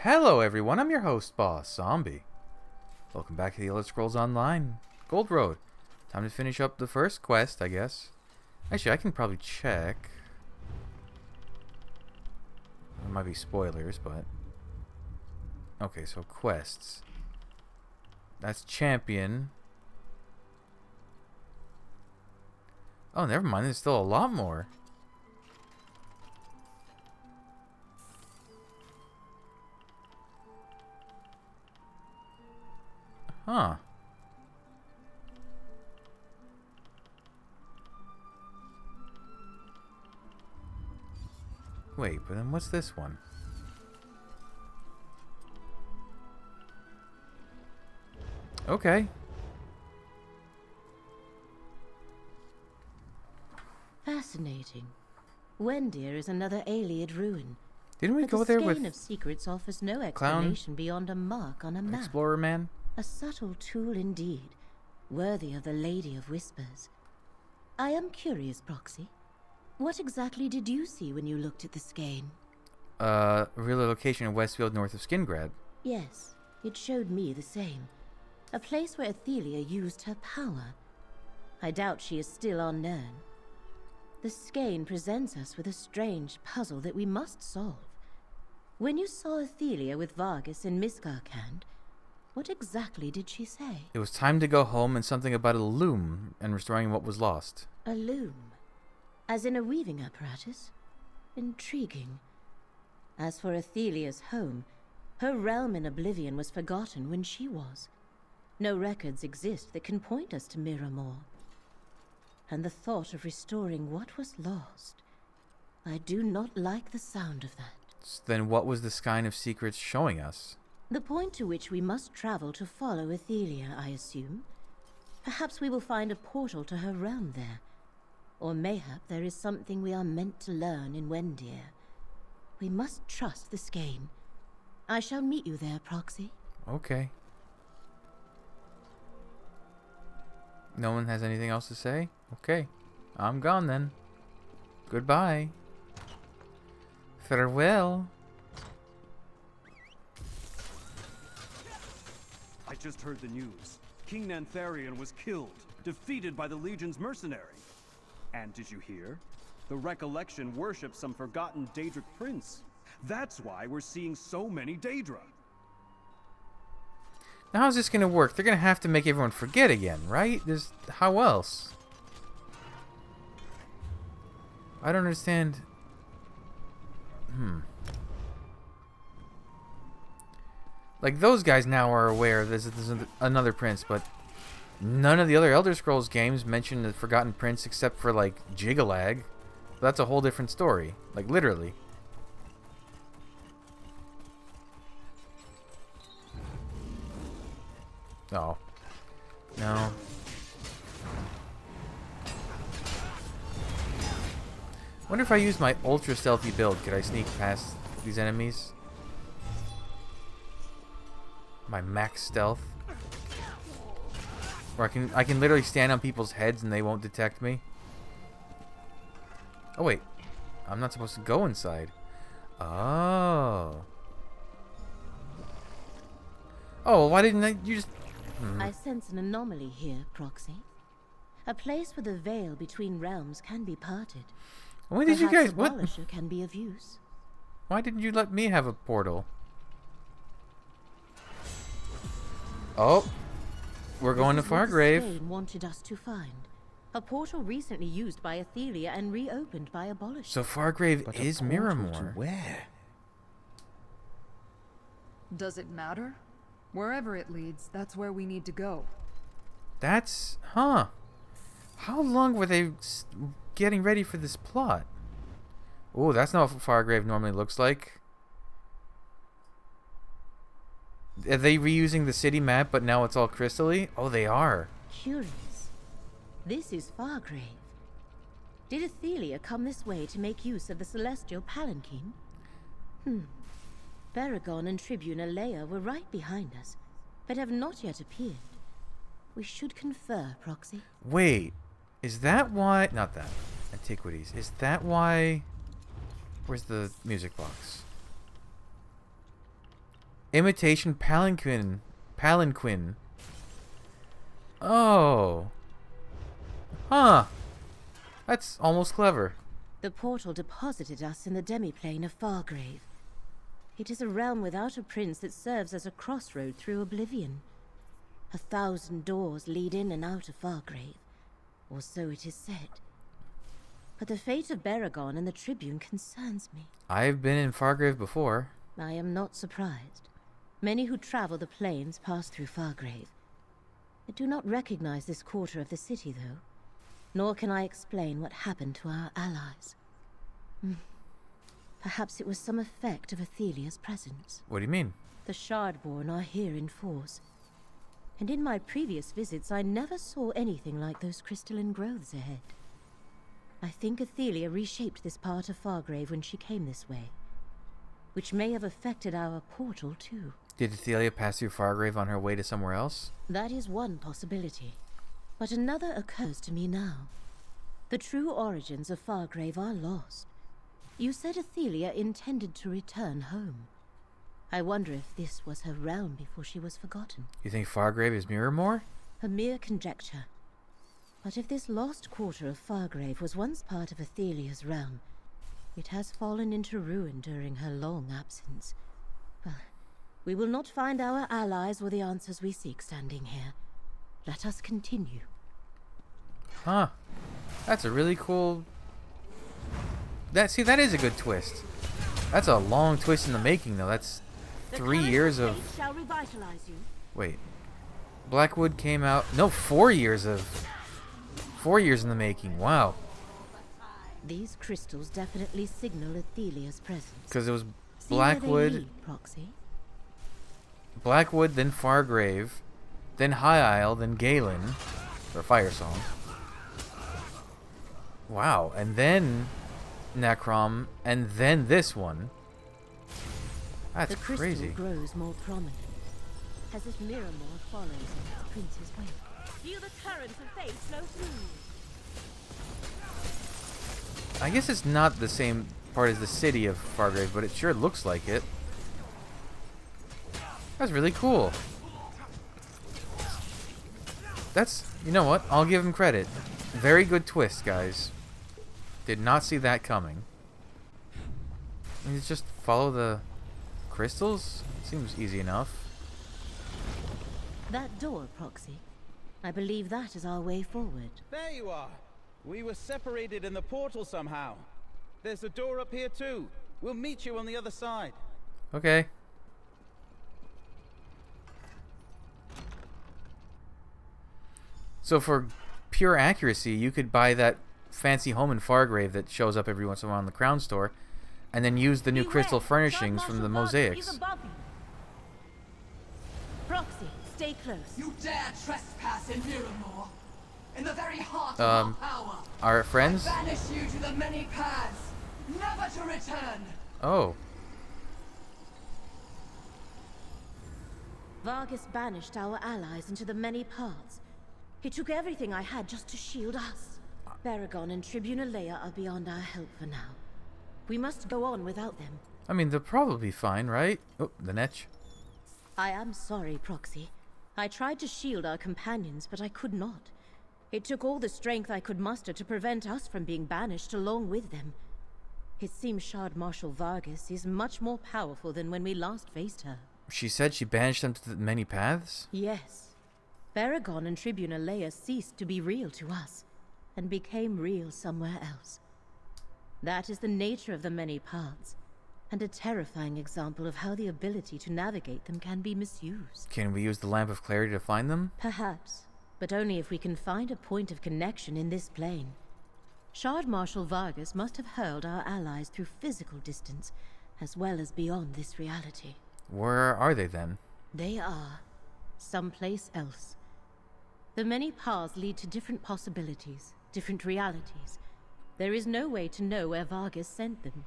Hello everyone, I'm your host, Boss Zombie. Welcome back to the Elder Scrolls Online Gold Road. Time to finish up the first quest, I guess. Actually, I can probably check. There might be spoilers, but... Okay, so quests. That's Champion. Oh, never mind, there's still a lot more. Huh. Wait, but then what's this one? Okay. Fascinating. Wendir is another Ayleid ruin. Didn't we But go there the with Skein of Secrets offers no explanation beyond a mark on a map. Explorer Man? A subtle tool indeed, worthy of the Lady of Whispers. I am curious, Proxy. What exactly did you see when you looked at the skein? Real location in Westfield, north of Skingrad. Yes, it showed me the same. A place where Athelia used her power. I doubt she is still on Nirn. The skein presents us with a strange puzzle that we must solve. When you saw Athelia with Vargas in Miskarkand, what exactly did she say? It was time to go home and something about a loom and restoring what was lost. A loom? As in a weaving apparatus? Intriguing. As for Athelia's home, her realm in Oblivion was forgotten when she was. No records exist that can point us to Miramor. And the thought of restoring what was lost, I do not like the sound of that. Then what was the Skein of Secrets showing us? The point to which we must travel to follow Athelia, I assume. Perhaps we will find a portal to her realm there. Or mayhap there is something we are meant to learn in Wendir. We must trust the skein. I shall meet you there, Proxy. Okay. No one has anything else to say? Okay. I'm gone then. Goodbye. Farewell. I just heard the news. King Nantharion was killed, defeated by the Legion's mercenary. And did you hear? The Recollection worships some forgotten Daedric prince. That's why we're seeing so many Daedra. Now how's this gonna work? They're gonna have to make everyone forget again, right? How else? I don't understand. Like, those guys now are aware there's another prince, but none of the other Elder Scrolls games mention the Forgotten Prince except for, like, Jigalag. That's a whole different story. Like, literally. Oh. No. Wonder if I use my ultra stealthy build, could I sneak past these enemies? My max stealth. Or I can literally stand on people's heads and they won't detect me. Oh wait. I'm not supposed to go inside. Oh. Oh, why didn't you just... I sense an anomaly here, Proxy. A place where the veil between realms can be parted. When did you guys... Perhaps What? Abolisher can be of use. Why didn't you let me have a portal? Oh. We're going to This is what the Fargrave. skein wanted us to find. A portal recently used by Athelia and reopened by Abolisher. So Fargrave But a is portal Miramor. to where? Does it matter? Wherever it leads, that's where we need to go. That's... Huh. How long were they getting ready for this plot? Oh, that's not what Fargrave normally looks like. Are they reusing the city map, but now it's all crystally? Oh, they are. Curious. This is Fargrave. Did Athelia come this way to make use of the celestial palanquin? Baragon and Tribune Alea were right behind us, but have not yet appeared. We should confer, Proxy. Wait. Is that why... Not that. Antiquities. Is that why... Where's the music box? Imitation palanquin. Palanquin. Oh. Huh. That's almost clever. The portal deposited us in the demiplane of Fargrave. It is a realm without a prince that serves as a crossroad through oblivion. 1,000 doors lead in and out of Fargrave, or so it is said. But the fate of Baragon and the Tribune concerns me. I've been in Fargrave before. I am not surprised. Many who travel the plains pass through Fargrave. I do not recognize this quarter of the city, though. Nor can I explain what happened to our allies. Perhaps it was some effect of Athelia's presence. What do you mean? The Shardborn are here in force. And in my previous visits, I never saw anything like those crystalline growths ahead. I think Athelia reshaped this part of Fargrave when she came this way, which may have affected our portal, too. Did Athelia pass through Fargrave on her way to somewhere else? That is one possibility. But another occurs to me now. The true origins of Fargrave are lost. You said Athelia intended to return home. I wonder if this was her realm before she was forgotten. You think Fargrave is Miramore? A mere conjecture. But if this lost quarter of Fargrave was once part of Athelia's realm, it has fallen into ruin during her long absence. Well, we will not find our allies or the answers we seek standing here. Let us continue. Huh. That's a really cool... that is a good twist. That's a long twist in the making, though. That's 3 years of... Shall revitalize you. Wait. Blackwood came out... No, 4 years of... 4 years in the making. Wow. These crystals definitely signal Athelia's presence. Because it was See where they Blackwood... lead, Proxy. Blackwood, then Fargrave, then High Isle, then Galen, or Fire Song. Wow, and then Necrom, and then this one. That's The crystal crazy. grows more prominent, as if Miramore follows in its prince's wake. Feel the current of fate flow through. I guess it's not the same part as the city of Fargrave, but it sure looks like it. That's really cool. That's, you know what? I'll give him credit. Very good twist, guys. Did not see that coming. And just follow the crystals? Seems easy enough. That door, Proxy. I believe that is our way forward. There you are. We were separated in the portal somehow. There's a door up here too. We'll meet you on the other side. Okay. So for pure accuracy, you could buy that fancy home in Fargrave that shows up every once in a while in the Crown Store, and then use the new crystal furnishings from the mosaics. Proxy, stay close. You dare trespass in Miramore, in the very heart of our power. Our friends? Banish you to the many paths, never to return. Oh. Vargas banished our allies into the many paths. He took everything I had just to shield us. Baragon and Tribune Leia are beyond our help for now. We must go on without them. I mean, they'll probably be fine, right? Oh, the Netch. I am sorry, Proxy. I tried to shield our companions, but I could not. It took all the strength I could muster to prevent us from being banished along with them. It seems Shard Marshal Vargas is much more powerful than when we last faced her. She said she banished them to the many paths? Yes. Baragon and Tribune Leia ceased to be real to us, and became real somewhere else. That is the nature of the many paths, and a terrifying example of how the ability to navigate them can be misused. Can we use the Lamp of Clarity to find them? Perhaps, but only if we can find a point of connection in this plane. Shard Marshal Vargas must have hurled our allies through physical distance, as well as beyond this reality. Where are they then? They are someplace else. The many paths lead to different possibilities, different realities. There is no way to know where Vargas sent them.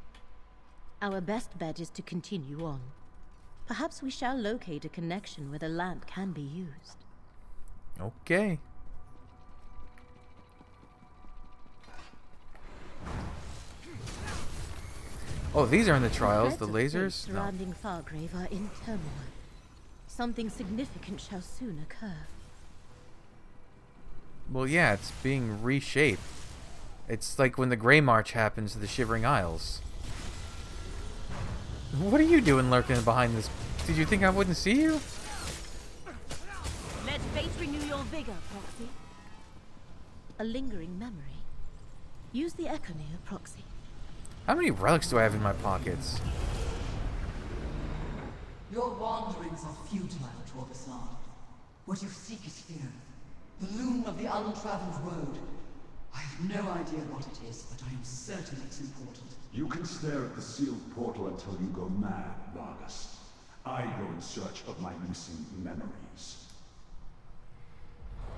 Our best bet is to continue on. Perhaps we shall locate a connection where the lamp can be used. Okay. Oh, these are in the trials, the threads of fate lasers? No. surrounding Fargrave are in turmoil. Something significant shall soon occur. Well, yeah, it's being reshaped. It's like when the Grey March happens to the Shivering Isles. What are you doing lurking behind this? Did you think I wouldn't see you? Let fate renew your vigor, Proxy. A lingering memory. Use the Echoneer, Proxy. How many relics do I have in my pockets? Your wanderings are futile, Torvasar. What you seek is here. The loom of the untraveled road. I have no idea what it is, but I am certain it's important. You can stare at the sealed portal until you go mad, Vargas. I go in search of my missing memories.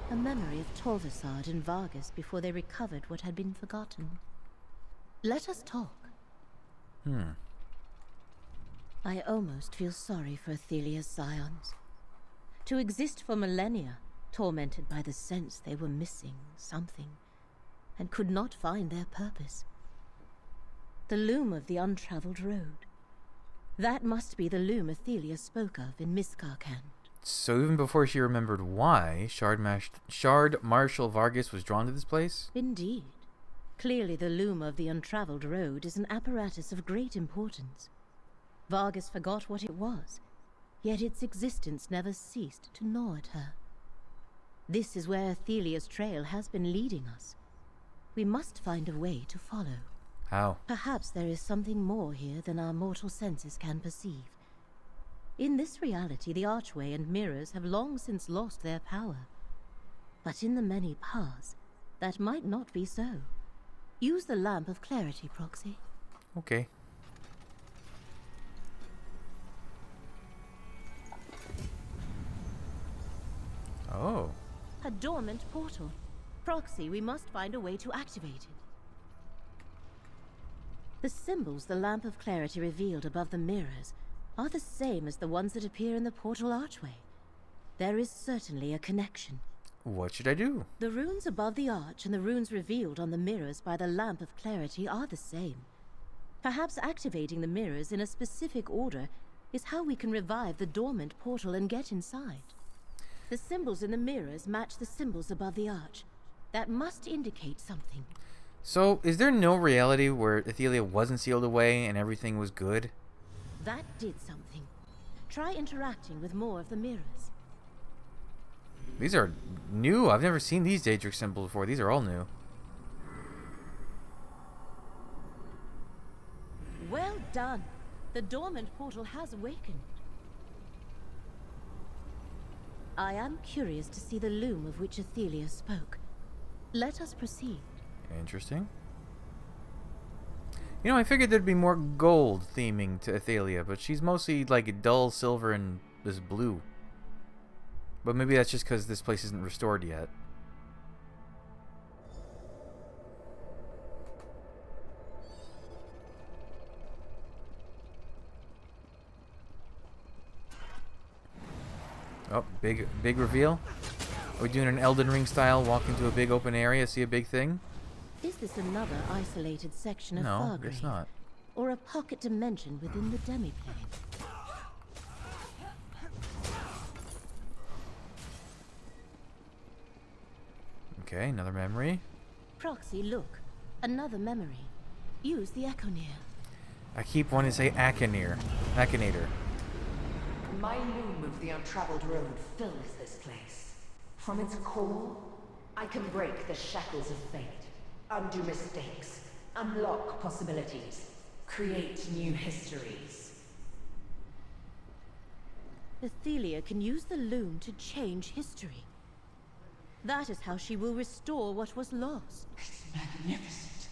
A memory of Torvasard and Vargas before they recovered what had been forgotten. Let us talk. I almost feel sorry for Athelia's scions. To exist for millennia, tormented by the sense they were missing something, and could not find their purpose. The loom of the untraveled road. That must be the loom Athelia spoke of in Miskarkand. So even before she remembered why, Shard Marshal Vargas was drawn to this place? Indeed. Clearly the loom of the untraveled road is an apparatus of great importance. Vargas forgot what it was, yet its existence never ceased to gnaw at her. This is where Athelia's trail has been leading us. We must find a way to follow. How? Perhaps there is something more here than our mortal senses can perceive. In this reality, the archway and mirrors have long since lost their power. But in the many paths, that might not be so. Use the lamp of clarity, Proxy. Okay. Oh. A dormant portal. Proxy, we must find a way to activate it. The symbols the lamp of clarity revealed above the mirrors are the same as the ones that appear in the portal archway. There is certainly a connection. What should I do? The runes above the arch and the runes revealed on the mirrors by the lamp of clarity are the same. Perhaps activating the mirrors in a specific order is how we can revive the dormant portal and get inside. The symbols in the mirrors match the symbols above the arch. That must indicate something. So, is there no reality where Athelia wasn't sealed away and everything was good? That did something. Try interacting with more of the mirrors. These are new. I've never seen these Daedric symbols before. These are all new. Well done. The dormant portal has awakened. I am curious to see the loom of which Athelia spoke. Let us proceed. Interesting. You know, I figured there'd be more gold theming to Athelia, but she's mostly like dull silver and this blue. But maybe that's just because this place isn't restored yet. Oh, big reveal. Are we doing an Elden Ring style, walk into a big open area, see a big thing? Is this another isolated section of No, Fargrave? it's not. Or a pocket dimension within the demiplane? Okay, another memory. Proxy, look. Another memory. Use the Echoneer. I keep wanting to say Akinator. My loom of the untraveled road fills this place. From its core, I can break the shackles of fate, undo mistakes, unlock possibilities, create new histories. Athelia can use the loom to change history. That is how she will restore what was lost. It's magnificent.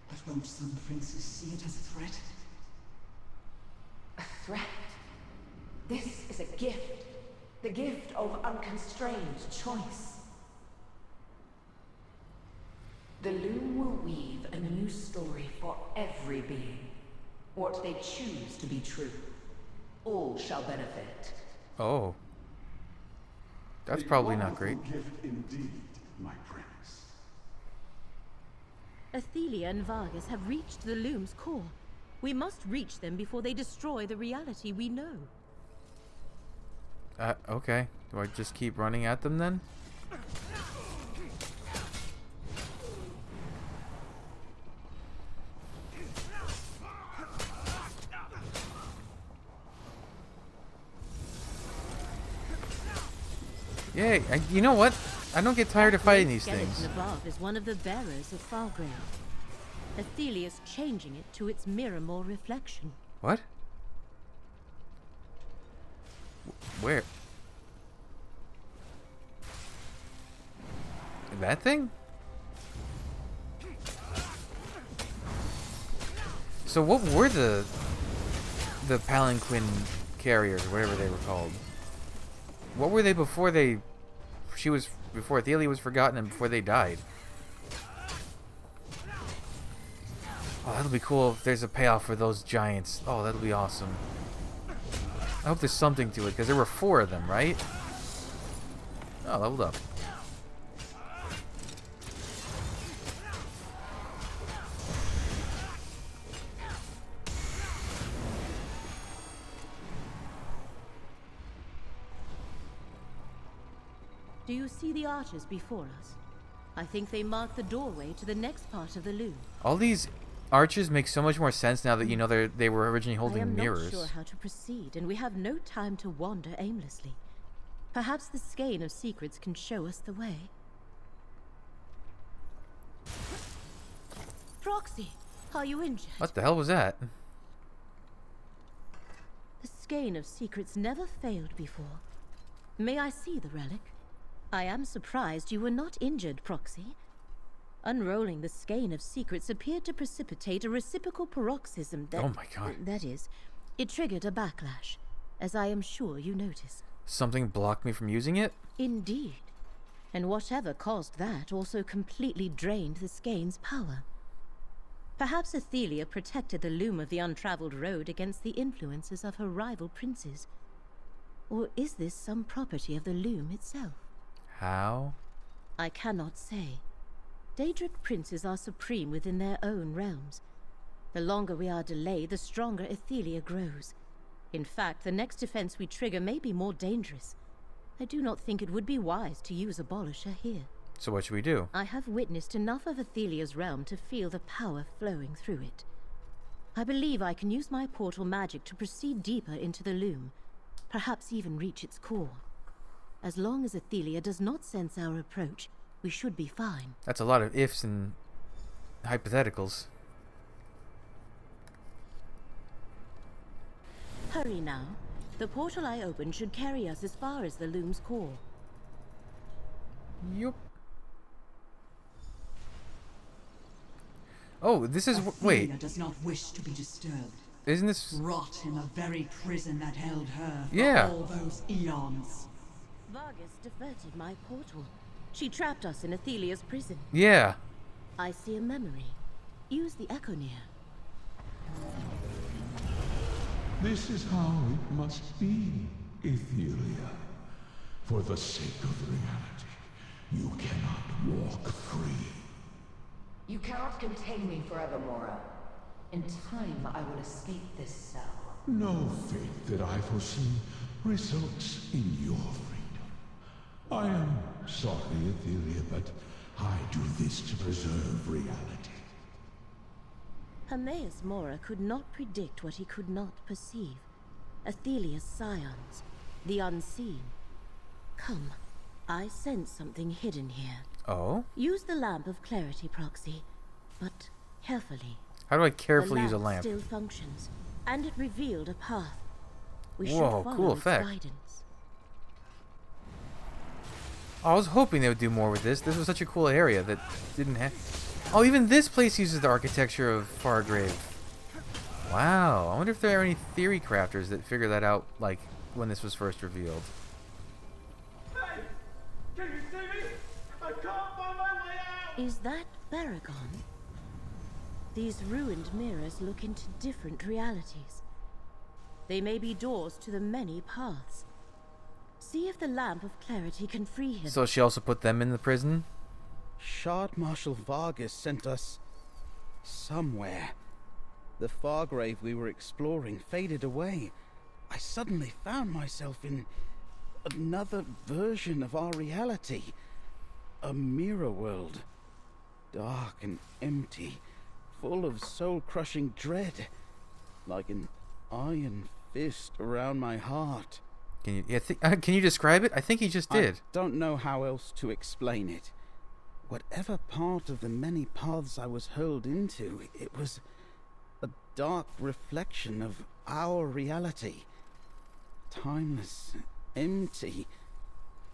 But won't some princes see it as a threat? A threat? This is a gift. The gift of unconstrained choice. The loom will weave a new story for every being. What they choose to be true. All shall benefit. Oh. That's probably not great. A gift indeed, my prince. Athelia and Vargas have reached the loom's core. We must reach them before they destroy the reality we know. Okay. Do I just keep running at them then? Yay! You know what? I don't get tired of fighting these things. The skeleton above is one of the bearers of Fargrave. Athelia's changing it to its Miramor reflection. What? Where? That thing? So what were the palanquin carriers, whatever they were called? What were they before before Athelia was forgotten and before they died? Oh, that'll be cool if there's a payoff for those giants. Oh, that'll be awesome. I hope there's something to it, because there were 4 of them, right? Oh, leveled up. Do you see the arches before us? I think they mark the doorway to the next part of the loom. All these arches make so much more sense now that you know they were originally holding mirrors. I am not sure how to proceed, and we have no time to wander aimlessly. Perhaps the skein of secrets can show us the way. Proxy, are you injured? What the hell was that? The skein of secrets never failed before. May I see the relic? I am surprised you were not injured, Proxy. Unrolling the skein of secrets appeared to precipitate a reciprocal paroxysm that... Oh my god. That is, it triggered a backlash, as I am sure you noticed. Something blocked me from using it? Indeed. And whatever caused that also completely drained the skein's power. Perhaps Athelia protected the loom of the untraveled road against the influences of her rival princes. Or is this some property of the loom itself? How? I cannot say. Daedric princes are supreme within their own realms. The longer we are delayed, the stronger Athelia grows. In fact, the next defense we trigger may be more dangerous. I do not think it would be wise to use Abolisher here. So what should we do? I have witnessed enough of Athelia's realm to feel the power flowing through it. I believe I can use my portal magic to proceed deeper into the loom, perhaps even reach its core. As long as Athelia does not sense our approach, we should be fine. That's a lot of ifs and hypotheticals. Hurry now. The portal I opened should carry us as far as the loom's core. Yup. Oh, this is... Athelia wait. does not wish to be disturbed. Isn't this... Rot in the very prison that held her for Yeah. all those eons. Vargas diverted my portal. She trapped us in Athelia's prison. Yeah. I see a memory. Use the Echoneer. This is how it must be, Athelia. For the sake of reality, you cannot walk free. You cannot contain me forever, Mora. In time, I will escape this cell. No fate that I foresee results in your freedom. I am sorry, Athelia, but I do this to preserve reality. Hermaeus Mora could not predict what he could not perceive. Athelia's scions, the unseen. Come, I sense something hidden here. Oh? Use the lamp of clarity, Proxy, but carefully. How do I carefully The use a lamp? still functions, and it revealed a path. We Whoa, should follow cool its effect. guidance. Oh, I was hoping they would do more with this. This was such a cool area that didn't have... Oh, even this place uses the architecture of Fargrave. Wow. I wonder if there are any theory crafters that figure that out, like, when this was first revealed. Hey! Can you see me? I can't find my way out! Is that Baragon? These ruined mirrors look into different realities. They may be doors to the many paths. See if the lamp of clarity can free him. So she also put them in the prison? Shard Marshal Vargas sent us somewhere. The Fargrave we were exploring faded away. I suddenly found myself in another version of our reality. A mirror world. Dark and empty, full of soul-crushing dread. Like an iron fist around my heart. Can you describe it? I think he just did. I don't know how else to explain it. Whatever part of the many paths I was hurled into, it was a dark reflection of our reality. Timeless, empty.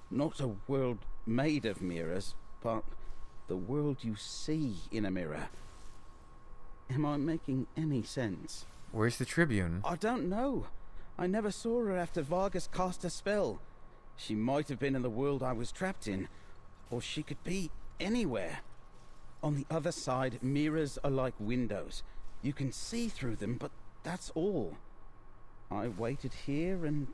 Not a world made of mirrors, but the world you see in a mirror. Am I making any sense? Where's the Tribune? I don't know. I never saw her after Vargas cast a spell. She might have been in the world I was trapped in, or she could be anywhere. On the other side, mirrors are like windows. You can see through them, but that's all. I waited here and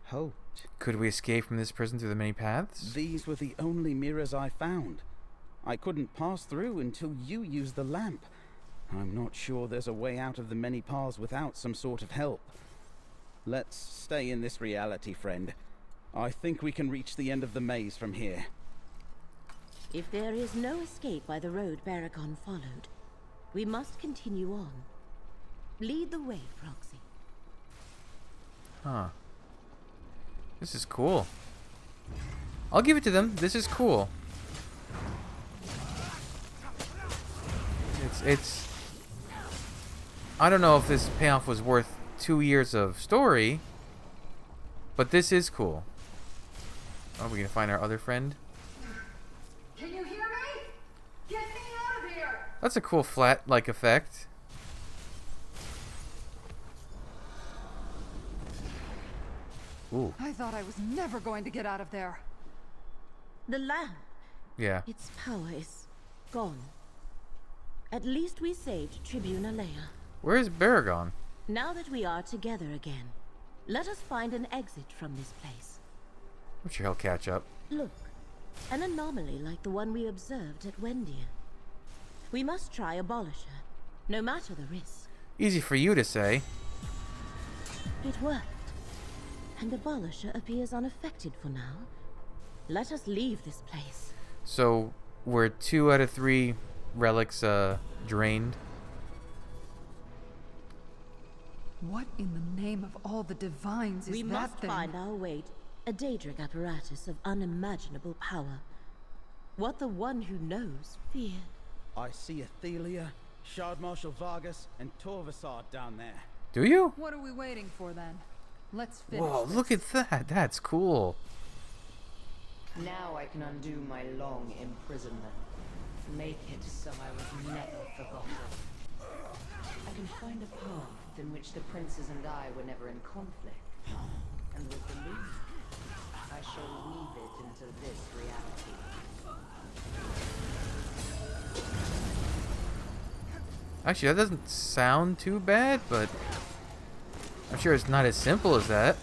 hoped. Could we escape from this prison through the many paths? These were the only mirrors I found. I couldn't pass through until you used the lamp. I'm not sure there's a way out of the many paths without some sort of help. Let's stay in this reality, friend. I think we can reach the end of the maze from here. If there is no escape by the road Baragon followed, we must continue on. Lead the way, Proxy. Huh. This is cool. I'll give it to them. This is cool. It's I don't know if this payoff was worth 2 years of story, but this is cool. Are we gonna find our other friend? Can you hear me? Get me out of here! That's a cool flat-like effect. Ooh. I thought I was never going to get out of there. The lamp. Yeah. Its power is gone. At least we saved Tribune Alea. Where's Baragon? Now that we are together again, let us find an exit from this place. I'm sure he'll catch up. Look, an anomaly like the one we observed at Wendian. We must try abolish her, no matter the risk. Easy for you to say. It worked, and Abolisher appears unaffected for now. Let us leave this place. So, we're 2 out of 3 relics drained. What in the name of all the divines is We that must thing? find our way to a Daedric apparatus of unimaginable power. What the one who knows feared. I see Athelia, Shard Marshal Vargas, and Torvasard down there. Do you? What are we waiting for then? Let's finish Whoa, this. look at that. That's cool. Now I can undo my long imprisonment. Make it so I was never forgotten. I can find a path in which the princes and I were never in conflict. And with the loom, I shall weave it into this reality. Actually, that doesn't sound too bad, but I'm sure it's not as simple as that.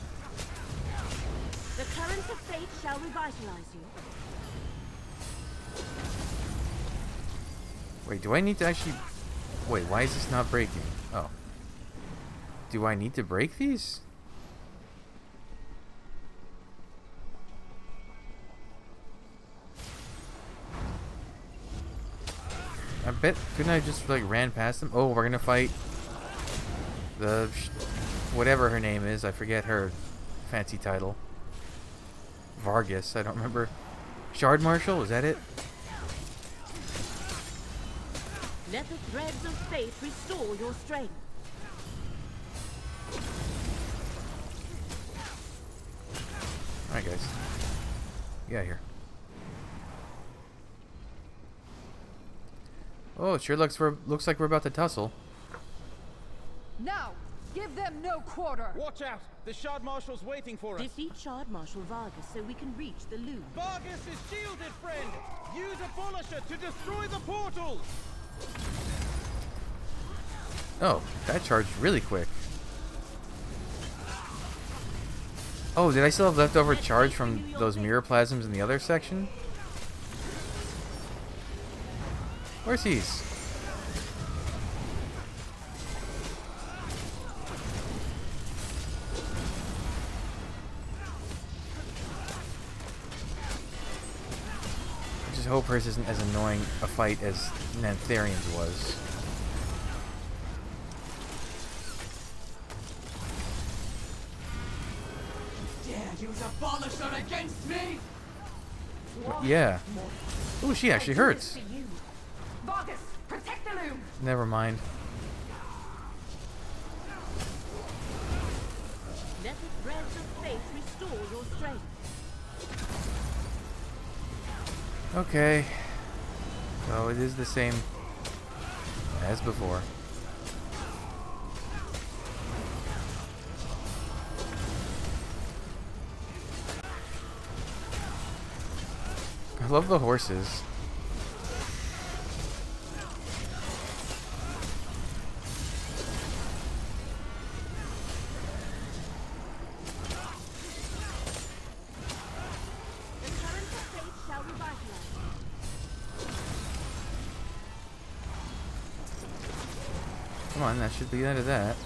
The currents of fate shall revitalize you. Wait, do I need to actually... Wait, why is this not breaking? Oh. Do I need to break these? I bet... Couldn't I just, like, ran past them? Oh, we're gonna fight... the... whatever her name is. I forget her fancy title. Vargas, I don't remember. Shard Marshal, is that it? Let the threads of fate restore your strength. Alright, guys. Get out of here. Oh, it sure looks like we're about to tussle. Now, give them no quarter. Watch out! The Shard Marshal's waiting for us. Defeat Shard Marshal Vargas so we can reach the loom. Vargas is shielded, friend! Use Abolisher to destroy the portals! Oh, that charged really quick. Oh, did I still have leftover charge from those mirror plasms in the other section? Where's these? just hope hers isn't as annoying a fight as Nantharian's was. Dare use a Abolisher against me? Yeah. Ooh, she actually hurts. Vargas, protect the loom! Never mind. Let the threads of fate restore your strength. Okay. So it is the same as before. I love the horses. The current of fate shall revitalize. Come on, that should be the end of that.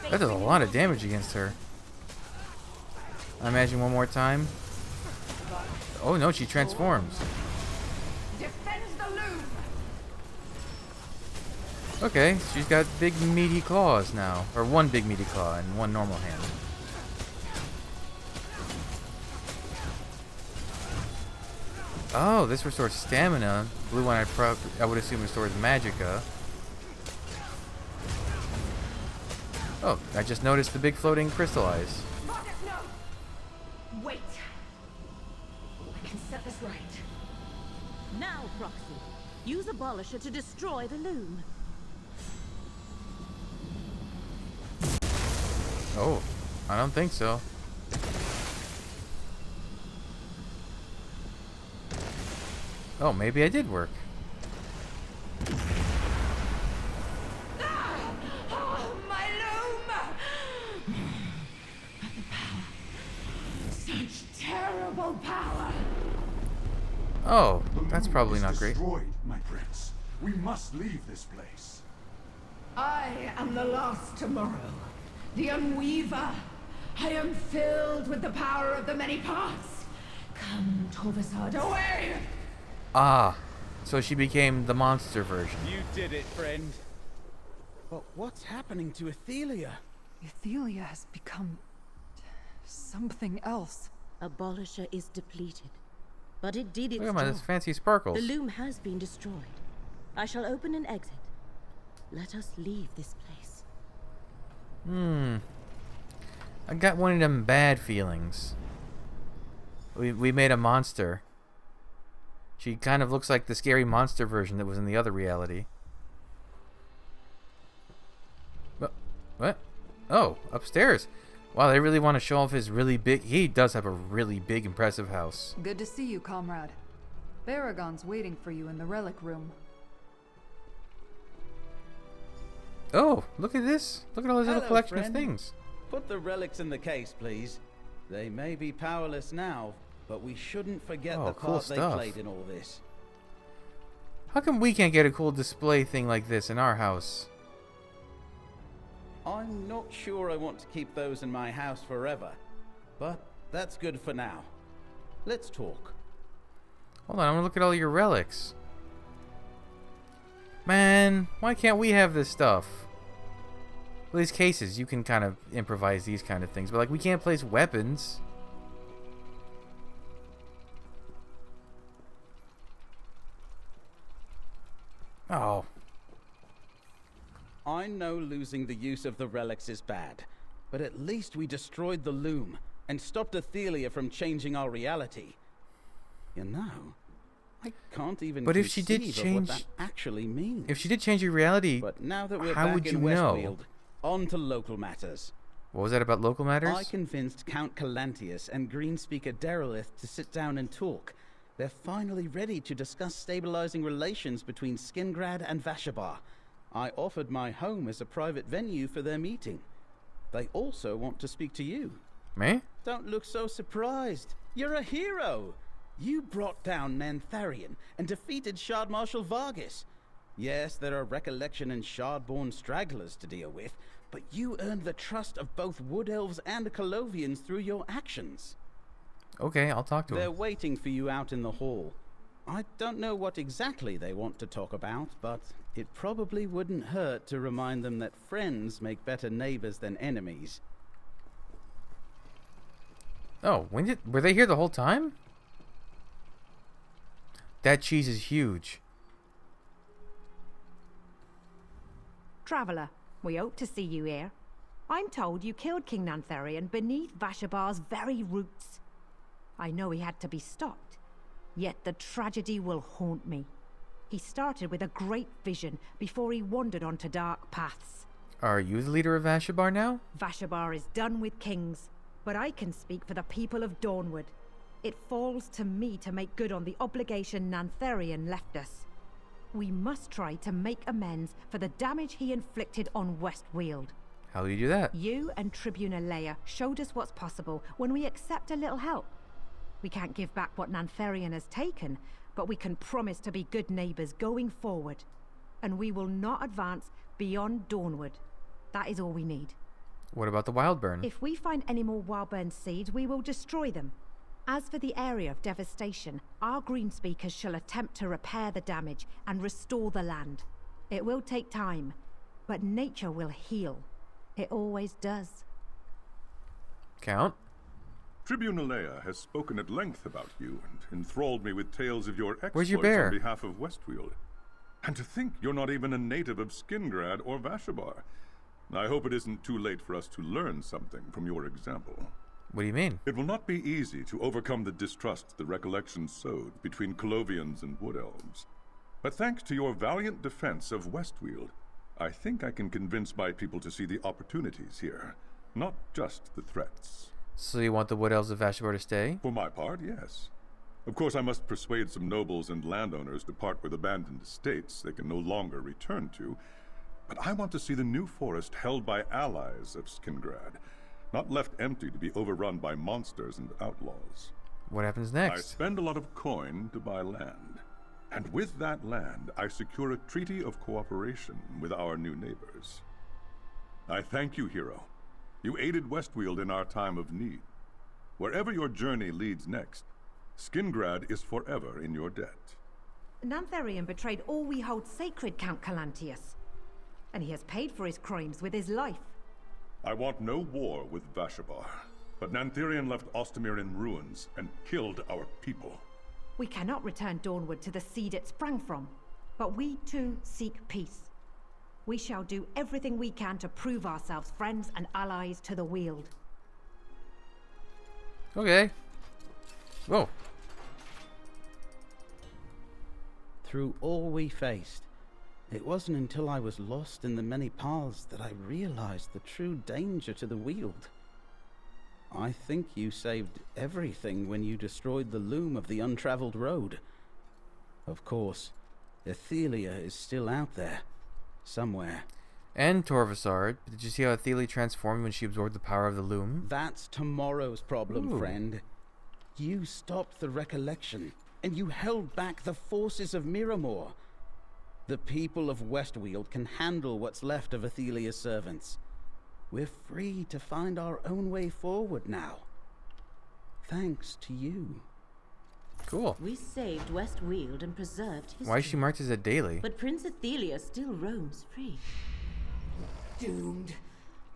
That does a lot of damage against her. I imagine one more time. Oh no, she transforms. Defend the loom! Okay, she's got big meaty claws now. Or one big meaty claw and one normal hand. Oh, this restores stamina. Blue one I would assume restores magicka. Oh, I just noticed the big floating crystal eyes. Vargas, no! Wait! I can set this right. Now, Proxy, use Abolisher to destroy the loom. Oh, I don't think so. Oh, maybe I did work. Oh, my loom! The power. Such terrible power! Oh, The that's loom probably is not great. destroyed, my prince. We must leave this place. I am the last tomorrow. The Unweaver. I am filled with the power of the many parts. Come, Torvasad, away! Ah, so she became the monster version. You did it, friend. But what's happening to Athelia? Athelia has become something else. Abolisher is depleted, but it did its Look at my job. fancy sparkles. The loom has been destroyed. I shall open an exit. Let us leave this place. I got one of them bad feelings. We made a monster. She kind of looks like the scary monster version that was in the other reality. What? Oh, upstairs. Wow, they really want to show off his really big... He does have a really big, impressive house. Good to see you, comrade. Baragon's waiting for you in the relic room. Oh, look at this. Look at all his little Hello, collection friend. of things. Put the relics in the case, please. They may be powerless now, but we shouldn't forget Oh, the cool part they stuff. played in all this. How come we can't get a cool display thing like this in our house? I'm not sure I want to keep those in my house forever, but that's good for now. Let's talk. Hold on, I'm gonna look at all your relics. Man, why can't we have this stuff? Well, these cases, you can kind of improvise these kind of things, but like we can't place weapons. Oh. I know losing the use of the relics is bad, but at least we destroyed the loom and stopped Athelia from changing our reality. You know, I can't even But if she did conceive of change- what that actually means. If she did change your reality, But now that we're how back would in you know? Westfield, on to local matters. What was that about local matters? I convinced Count Calantius and Greenspeaker Derelith to sit down and talk. They're finally ready to discuss stabilizing relations between Skingrad and Vashabar. I offered my home as a private venue for their meeting. They also want to speak to you. Me? Don't look so surprised. You're a hero. You brought down Nantharian and defeated Shard Marshal Vargas. Yes, there are Recollection and Shardborn stragglers to deal with, but you earned the trust of both Wood Elves and Colovians through your actions. Okay, I'll talk to They're him. waiting for you out in the hall. I don't know what exactly they want to talk about, but it probably wouldn't hurt to remind them that friends make better neighbors than enemies. Oh, were they here the whole time? That cheese is huge. Traveller, we hope to see you here. I'm told you killed King Nantharion beneath Vashabar's very roots. I know he had to be stopped, yet the tragedy will haunt me. He started with a great vision before he wandered onto dark paths. Are you the leader of Vashabar now? Vashabar is done with kings, but I can speak for the people of Dawnwood. It falls to me to make good on the obligation Nantharion left us. We must try to make amends for the damage he inflicted on Westweald. How do you do that? You and Tribune Leia showed us what's possible when we accept a little help. We can't give back what Nantharion has taken, but we can promise to be good neighbors going forward. And we will not advance beyond Dawnwood. That is all we need. What about the Wildburn? If we find any more Wildburn seeds, we will destroy them. As for the area of devastation, our Greenspeakers shall attempt to repair the damage and restore the land. It will take time, but nature will heal. It always does. Count? Tribune Leia has spoken at length about you and enthralled me with tales of your exploits Where's your bear? on behalf of Westweald. And to think you're not even a native of Skingrad or Vashabar. I hope it isn't too late for us to learn something from your example. What do you mean? It will not be easy to overcome the distrust the Recollection sowed between Colovians and Wood Elves. But thanks to your valiant defense of Westweald, I think I can convince my people to see the opportunities here, not just the threats. So you want the Wood Elves of Vashabar to stay? For my part, yes. Of course, I must persuade some nobles and landowners to part with abandoned estates they can no longer return to, but I want to see the new forest held by allies of Skingrad, not left empty to be overrun by monsters and outlaws. What happens I next? spend a lot of coin to buy land, and with that land, I secure a treaty of cooperation with our new neighbors. I thank you, hero. You aided Westweald in our time of need. Wherever your journey leads next, Skingrad is forever in your debt. Nantharion betrayed all we hold sacred, Count Calantius. And he has paid for his crimes with his life. I want no war with Vashabar, but Nantharion left Ostamir in ruins and killed our people. We cannot return Dawnwood to the seed it sprang from, but we too seek peace. We shall do everything we can to prove ourselves friends and allies to the Weald. Okay. Whoa. Through all we faced, it wasn't until I was lost in the many paths that I realized the true danger to the Weald. I think you saved everything when you destroyed the loom of the untraveled road. Of course, Athelia is still out there, somewhere. And Torvasard. Did you see how Athelia transformed when she absorbed the power of the loom? That's tomorrow's problem, Ooh. friend. You stopped the Recollection, and you held back the forces of Miramor. The people of Westweald can handle what's left of Athelia's servants. We're free to find our own way forward now. Thanks to you. Cool. We saved Westweald and preserved history. Why is she marked as a daily? But Prince Athelia still roams free. Doomed.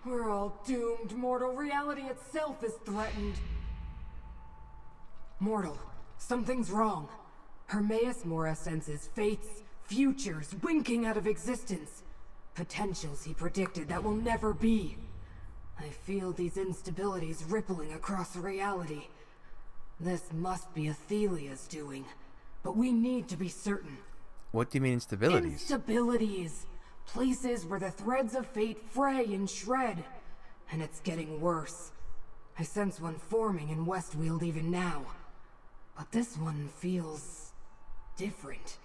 We're all doomed. Mortal reality itself is threatened. Mortal, something's wrong. Hermaeus Mora senses fates, futures winking out of existence. Potentials he predicted that will never be. I feel these instabilities rippling across reality. This must be Athelia's doing, but we need to be certain. What do you mean instabilities? Instabilities. Places where the threads of fate fray and shred. And it's getting worse. I sense one forming in Westweald even now. But this one feels different.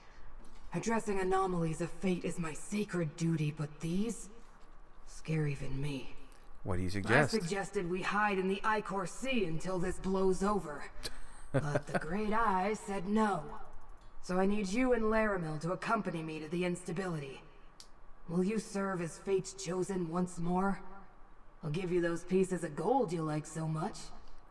Addressing anomalies of fate is my sacred duty, but these scare even me. What do you suggest? I suggested we hide in the Icor Sea until this blows over. But the Great Eye said no. So I need you and Laramil to accompany me to the instability. Will you serve as Fate's chosen once more? I'll give you those pieces of gold you like so much.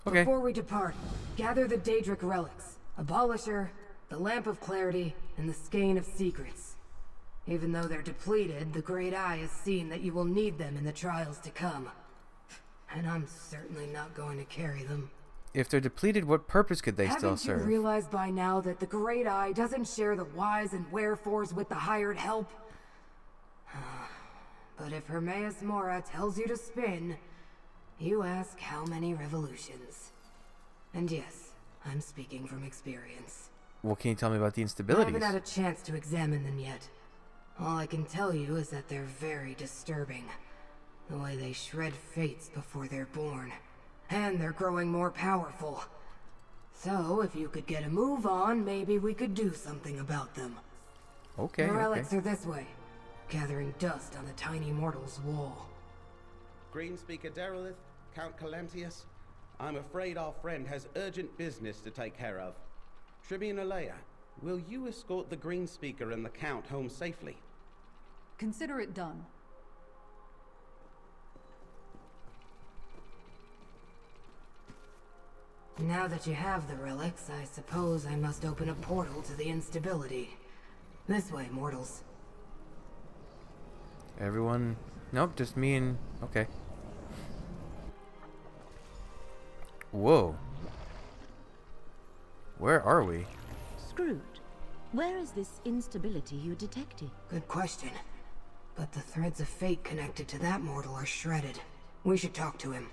Okay. Before we depart, gather the Daedric relics, Abolisher, the Lamp of Clarity, and the Skein of Secrets. Even though they're depleted, the Great Eye has seen that you will need them in the trials to come. And I'm certainly not going to carry them. If they're depleted, what purpose could they still Haven't you serve? realized by now that the Great Eye doesn't share the whys and wherefores with the hired help? But if Hermaeus Mora tells you to spin, you ask how many revolutions. And yes, I'm speaking from experience. What can you tell me about the I instabilities? haven't had a chance to examine them yet. All I can tell you is that they're very disturbing. The way they shred fates before they're born. And they're growing more powerful. So, if you could get a move on, maybe we could do something about them. Okay, The relics okay. are this way, gathering dust on a tiny mortal's wall. Greenspeaker Derelith, Count Calentius, I'm afraid our friend has urgent business to take care of. Tribune Alea, will you escort the Greenspeaker and the Count home safely? Consider it done. Now that you have the relics, I suppose I must open a portal to the instability. This way, mortals. Everyone... Nope, just me and... Okay. Whoa. Where are we? Screwed. Where is this instability you detected? Good question. But the threads of fate connected to that mortal are shredded. We should talk to him.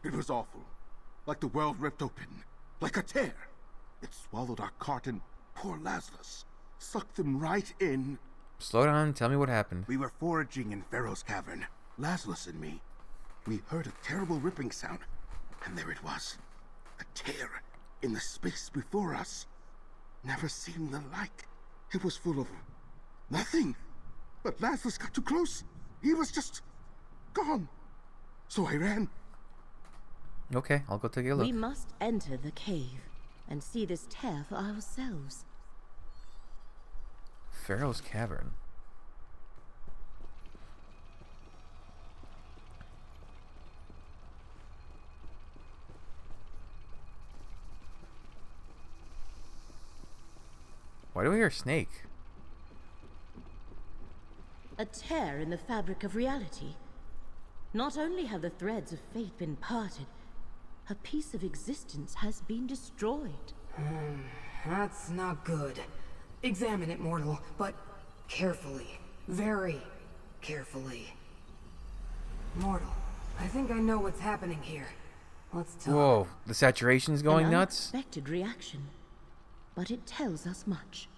It was awful. Like the world ripped open. Like a tear. It swallowed our cart and poor Lazarus. Sucked them right in. Slow down and tell me what happened. We were foraging in Pharaoh's cavern. Lazarus and me. We heard a terrible ripping sound. And there it was. A tear in the space before us. Never seen the like. It was full of nothing. But Lazarus got too close. He was just gone. So I ran. Okay, I'll go take a look. We must enter the cave and see this tear for ourselves. Pharaoh's Cavern. Why do we hear a snake? A tear in the fabric of reality. Not only have the threads of fate been parted, a piece of existence has been destroyed. That's not good. Examine it, mortal, but carefully. Very carefully. Mortal, I think I know what's happening here. Let's talk. Whoa, the saturation's going An nuts? unexpected reaction, but it tells us much.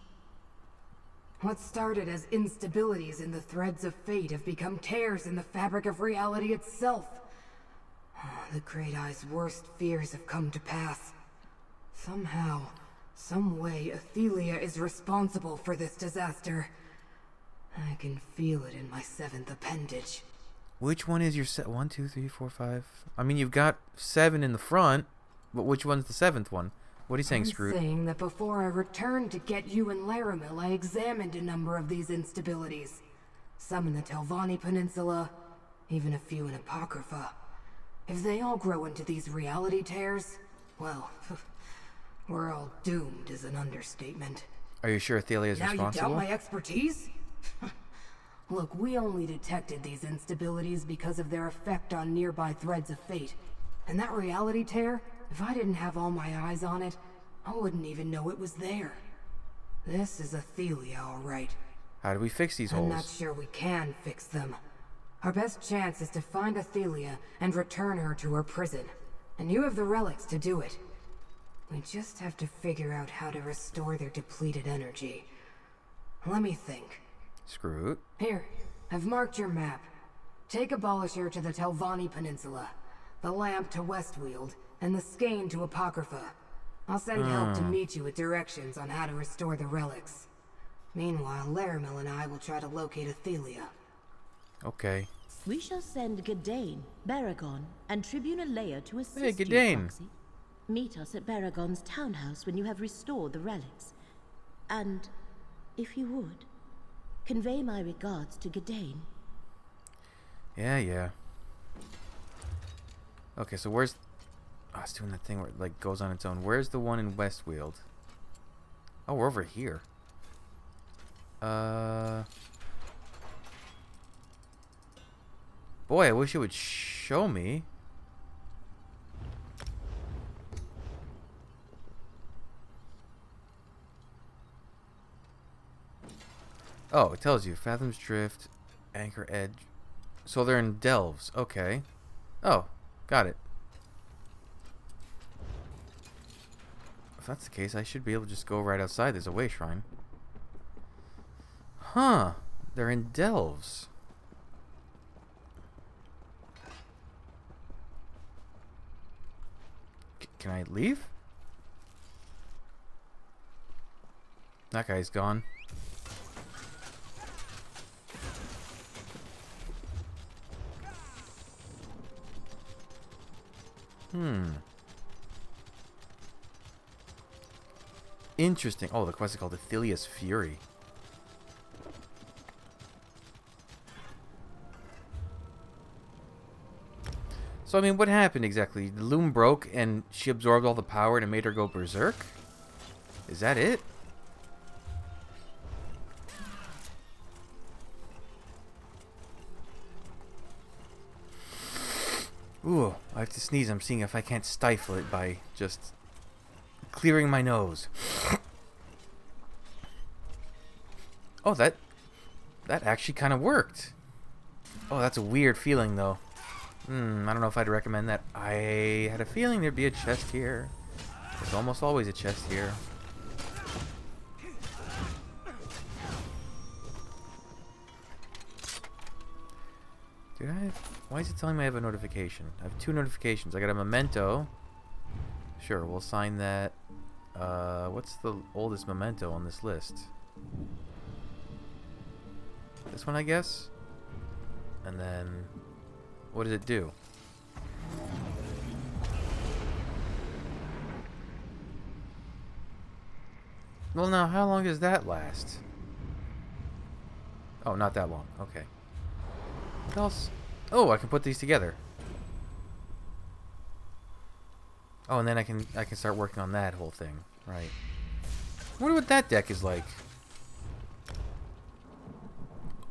What started as instabilities in the threads of fate have become tears in the fabric of reality itself. The Great Eye's worst fears have come to pass. Somehow, some way, Athelia is responsible for this disaster. I can feel it in my seventh appendage. Which one is your set? 1, 2, 3, 4, 5. I mean, you've got 7 in the front, but which one's the 7th one? What are you saying, I'm Scroot? saying that before I returned to get you and Laramil, I examined a number of these instabilities. Some in the Telvanni Peninsula, even a few in Apocrypha. If they all grow into these reality tears, well, we're all doomed is an understatement. Are you sure Athelia is Now responsible? you doubt my expertise? Look, we only detected these instabilities because of their effect on nearby threads of fate. And that reality tear, if I didn't have all my eyes on it, I wouldn't even know it was there. This is Athelia, all right. How do we fix these I'm holes? not sure we can fix them. Our best chance is to find Athelia and return her to her prison. And you have the relics to do it. We just have to figure out how to restore their depleted energy. Let me think. Scroot. Here, I've marked your map. Take Abolisher to the Telvanni Peninsula, the Lamp to Westweald, and the Skein to Apocrypha. I'll send help to meet you with directions on how to restore the relics. Meanwhile, Laramil and I will try to locate Athelia. Okay. We shall send Gadain, Baragon, and Tribune Alea to assist Hey, you, Gadain. Foxy. Meet us at Baragon's townhouse when you have restored the relics. And, if you would, convey my regards to Gadain. Yeah. Okay, so where's... Oh, it's doing that thing where it, like, goes on its own. Where's the one in Westweald? Oh, we're over here. Boy, I wish it would show me. Oh, it tells you. Fathom's Drift, Anchor Edge. So they're in Delves. Okay. Oh, got it. If that's the case, I should be able to just go right outside. There's a way shrine. Huh. They're in Delves. Can I leave? That guy's gone. Interesting. Oh, the quest is called Athelia's Fury. So, I mean, what happened exactly? The loom broke and she absorbed all the power and it made her go berserk? Is that it? Ooh, I have to sneeze. I'm seeing if I can't stifle it by just clearing my nose. Oh, that actually kind of worked. Oh, that's a weird feeling, though. I don't know if I'd recommend that. I had a feeling there'd be a chest here. There's almost always a chest here. Dude, why is it telling me I have a notification? I have 2 notifications. I got a memento. Sure, we'll sign that. What's the oldest memento on this list? This one, I guess? And then... what does it do? Well, now, how long does that last? Oh, not that long. Okay. What else? Oh, I can put these together. Oh, and then I can start working on that whole thing. Right. I wonder what that deck is like.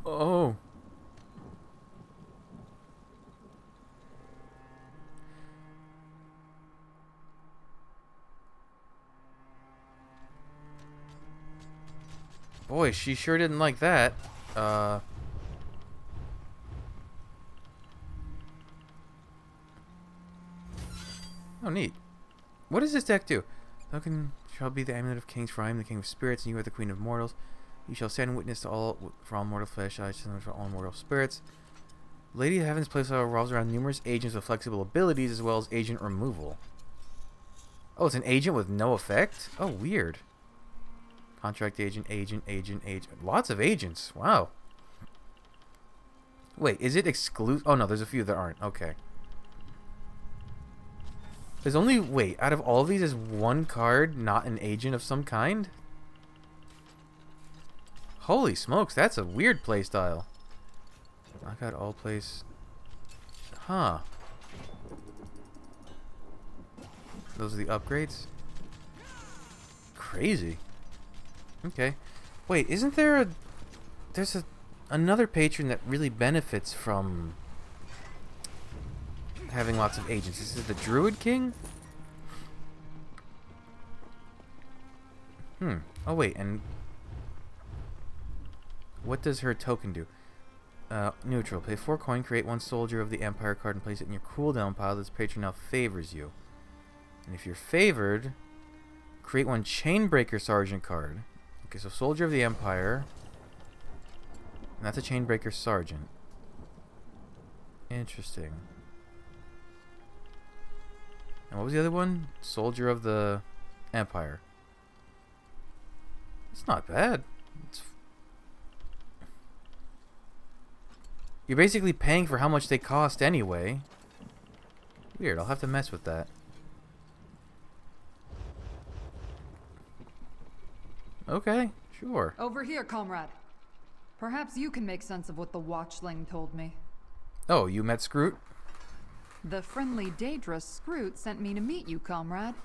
Oh. Boy, she sure didn't like that. Oh, neat. What does this deck do? Token shall be the amulet of kings, for I am the king of spirits, and you are the queen of mortals. You shall stand witness to all for all mortal flesh, I stand for all mortal spirits. Lady of Heaven's playstyle revolves around numerous agents with flexible abilities, as well as agent removal. Oh, it's an agent with no effect? Oh, weird. Contract agent. Lots of agents. Wow. Wait, is it exclusive? Oh, no, there's a few that aren't. Okay. There's only... wait, out of all of these, is one card not an agent of some kind? Holy smokes, that's a weird playstyle. Knock out all place... huh. Those are the upgrades? Crazy. Okay. Wait, isn't there a... there's another patron that really benefits from having lots of agents. This is the Druid King? Oh, wait, and... what does her token do? Neutral. Pay 4 coin, create 1 Soldier of the Empire card, and place it in your cooldown pile. This patron now favors you. And if you're favored, create 1 Chainbreaker Sergeant card. Okay, so Soldier of the Empire. And that's a Chainbreaker Sergeant. Interesting. And what was the other one? Soldier of the Empire. It's not bad. You're basically paying for how much they cost anyway. Weird, I'll have to mess with that. Okay, sure. Over here, comrade. Perhaps you can make sense of what the Watchling told me. Oh, you met Scroot? The friendly Daedra Scroot sent me to meet you, comrade.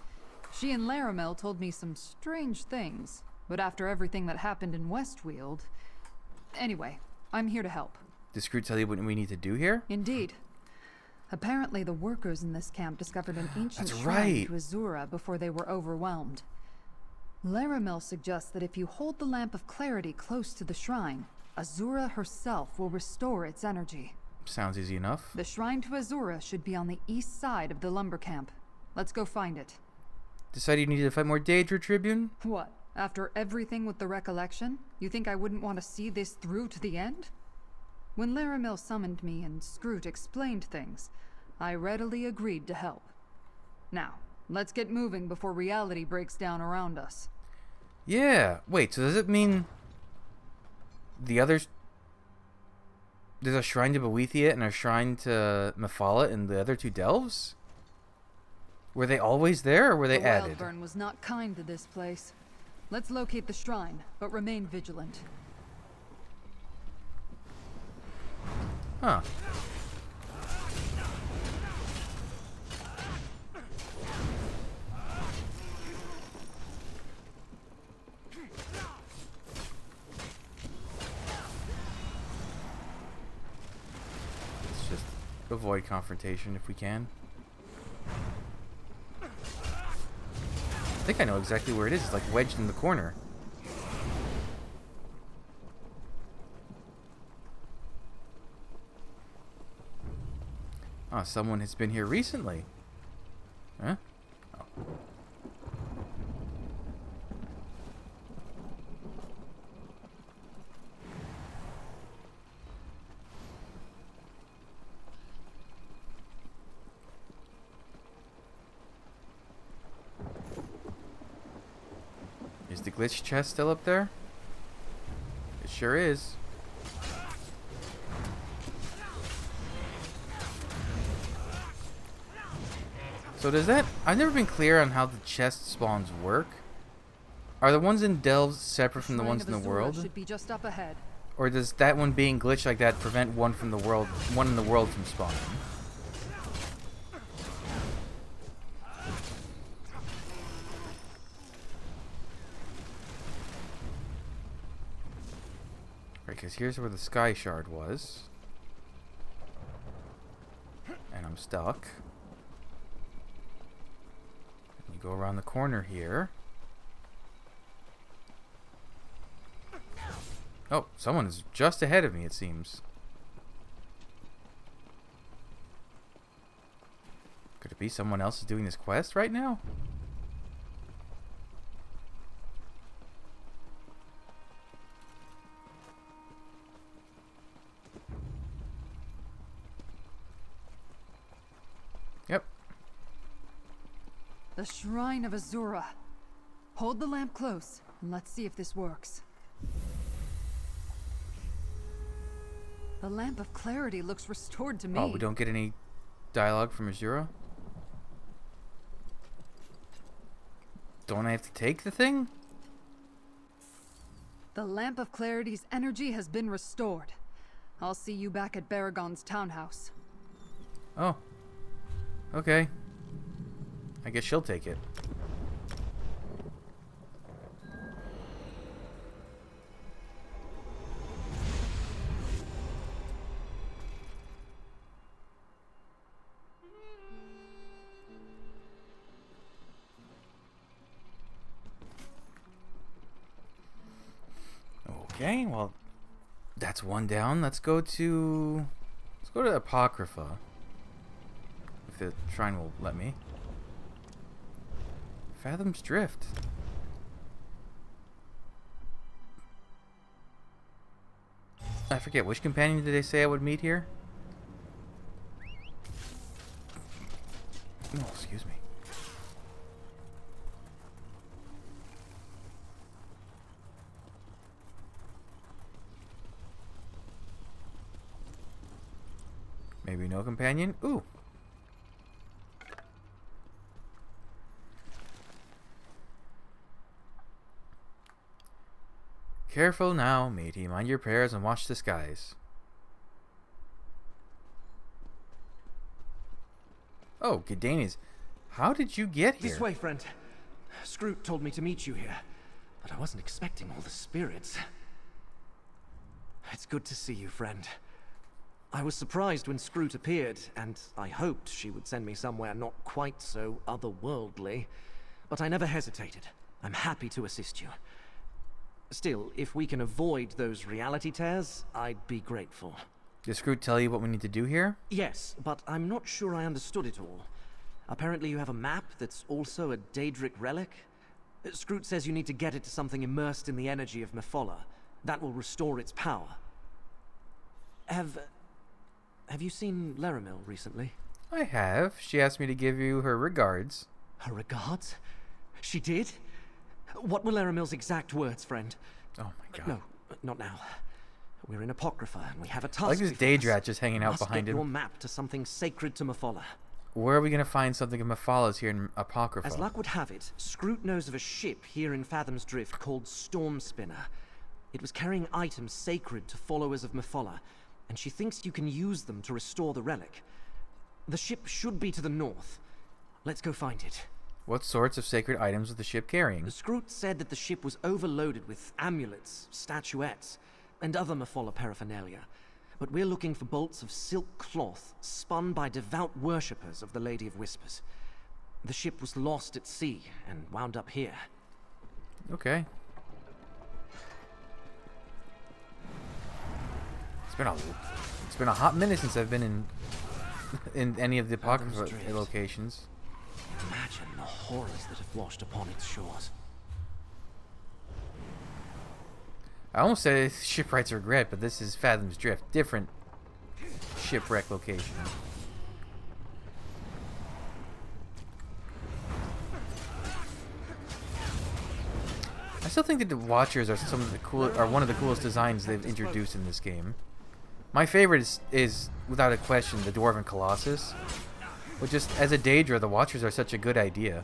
She and Laramel told me some strange things, but after everything that happened in Westweald... Anyway, I'm here to help. Did Scroot tell you what we need to do here? Indeed. Apparently the workers in this camp discovered an ancient That's shrine right. to Azura before they were overwhelmed. Laramel suggests that if you hold the Lamp of Clarity close to the shrine, Azura herself will restore its energy. Sounds easy enough. The shrine to Azura should be on the east side of the lumber camp. Let's go find it. Decided you needed to fight more Daedra, Tribune? What? After everything with the recollection, you think I wouldn't want to see this through to the end? When Laramel summoned me and Scroot explained things, I readily agreed to help. Now, let's get moving before reality breaks down around us. Yeah. Wait, so does it mean the others... There's a shrine to Boethiah and a shrine to Mephala in the other two delves? Were they always there, or were they added? Wildburn was not kind to this place. Let's locate the shrine, but remain vigilant. Huh. Let's just avoid confrontation if we can. I think I know exactly where it is. It's like wedged in the corner. Oh, someone has been here recently. Huh? Oh. Is the glitch chest still up there? It sure is. So does that... I've never been clear on how the chest spawns work. Are the ones in delves separate from the ones in the world? Should be just up ahead. Or does that one being glitched like that prevent one in the world from spawning? Right, because here's where the sky shard was. And I'm stuck. You go around the corner here. Oh, someone is just ahead of me, it seems. Could it be someone else is doing this quest right now? Yep. The Shrine of Azura. Hold the lamp close, and let's see if this works. The Lamp of Clarity looks restored to me. Oh, we don't get any dialogue from Azura? Don't I have to take the thing? The Lamp of Clarity's energy has been restored. I'll see you back at Baragon's townhouse. Oh. Okay. I guess she'll take it. Okay, well, that's one down. Let's go to Apocrypha. If the shrine will let me. Fathom's Drift. I forget, which companion did they say I would meet here? Oh, excuse me. Maybe no companion? Ooh. careful now, matey. Mind your prayers and watch the skies. Oh, Gedanius. How did you get here? This way, friend. Scroot told me to meet you here, but I wasn't expecting all the spirits. It's good to see you, friend. I was surprised when Scroot appeared, and I hoped she would send me somewhere not quite so otherworldly. But I never hesitated. I'm happy to assist you. Still, if we can avoid those reality tears, I'd be grateful. Did Scroot tell you what we need to do here? Yes, but I'm not sure I understood it all. Apparently you have a map that's also a Daedric relic. Scroot says you need to get it to something immersed in the energy of Mephala. That will restore its power. Have you seen Laramil recently? I have. She asked me to give you her regards. Her regards? She did? What were Laramil's exact words, friend? Oh my god. No, not now. We're in Apocrypha, and we have a task. I like this Daedrat just hanging out behind him. Must get your map to something sacred to Mephala. Where are we going to find something of Mephala's here in Apocrypha? As luck would have it, Scroot knows of a ship here in Fathom's Drift called Storm Spinner. It was carrying items sacred to followers of Mephala, and she thinks you can use them to restore the relic. The ship should be to the north. Let's go find it. What sorts of sacred items was the ship carrying? Scroot said that the ship was overloaded with amulets, statuettes, and other Mephala paraphernalia. But we're looking for bolts of silk cloth spun by devout worshippers of the Lady of Whispers. The ship was lost at sea and wound up here. Okay. It's been a hot minute since I've been in any of the Apocrypha locations. Imagine the horrors that have washed upon its shores. I almost said Shipwright's Regret, but this is Fathom's Drift. Different shipwreck location. I still think that the Watchers are one of the coolest designs they've introduced in this game. My favorite is without a question, the Dwarven Colossus. But just as a Daedra, the Watchers are such a good idea.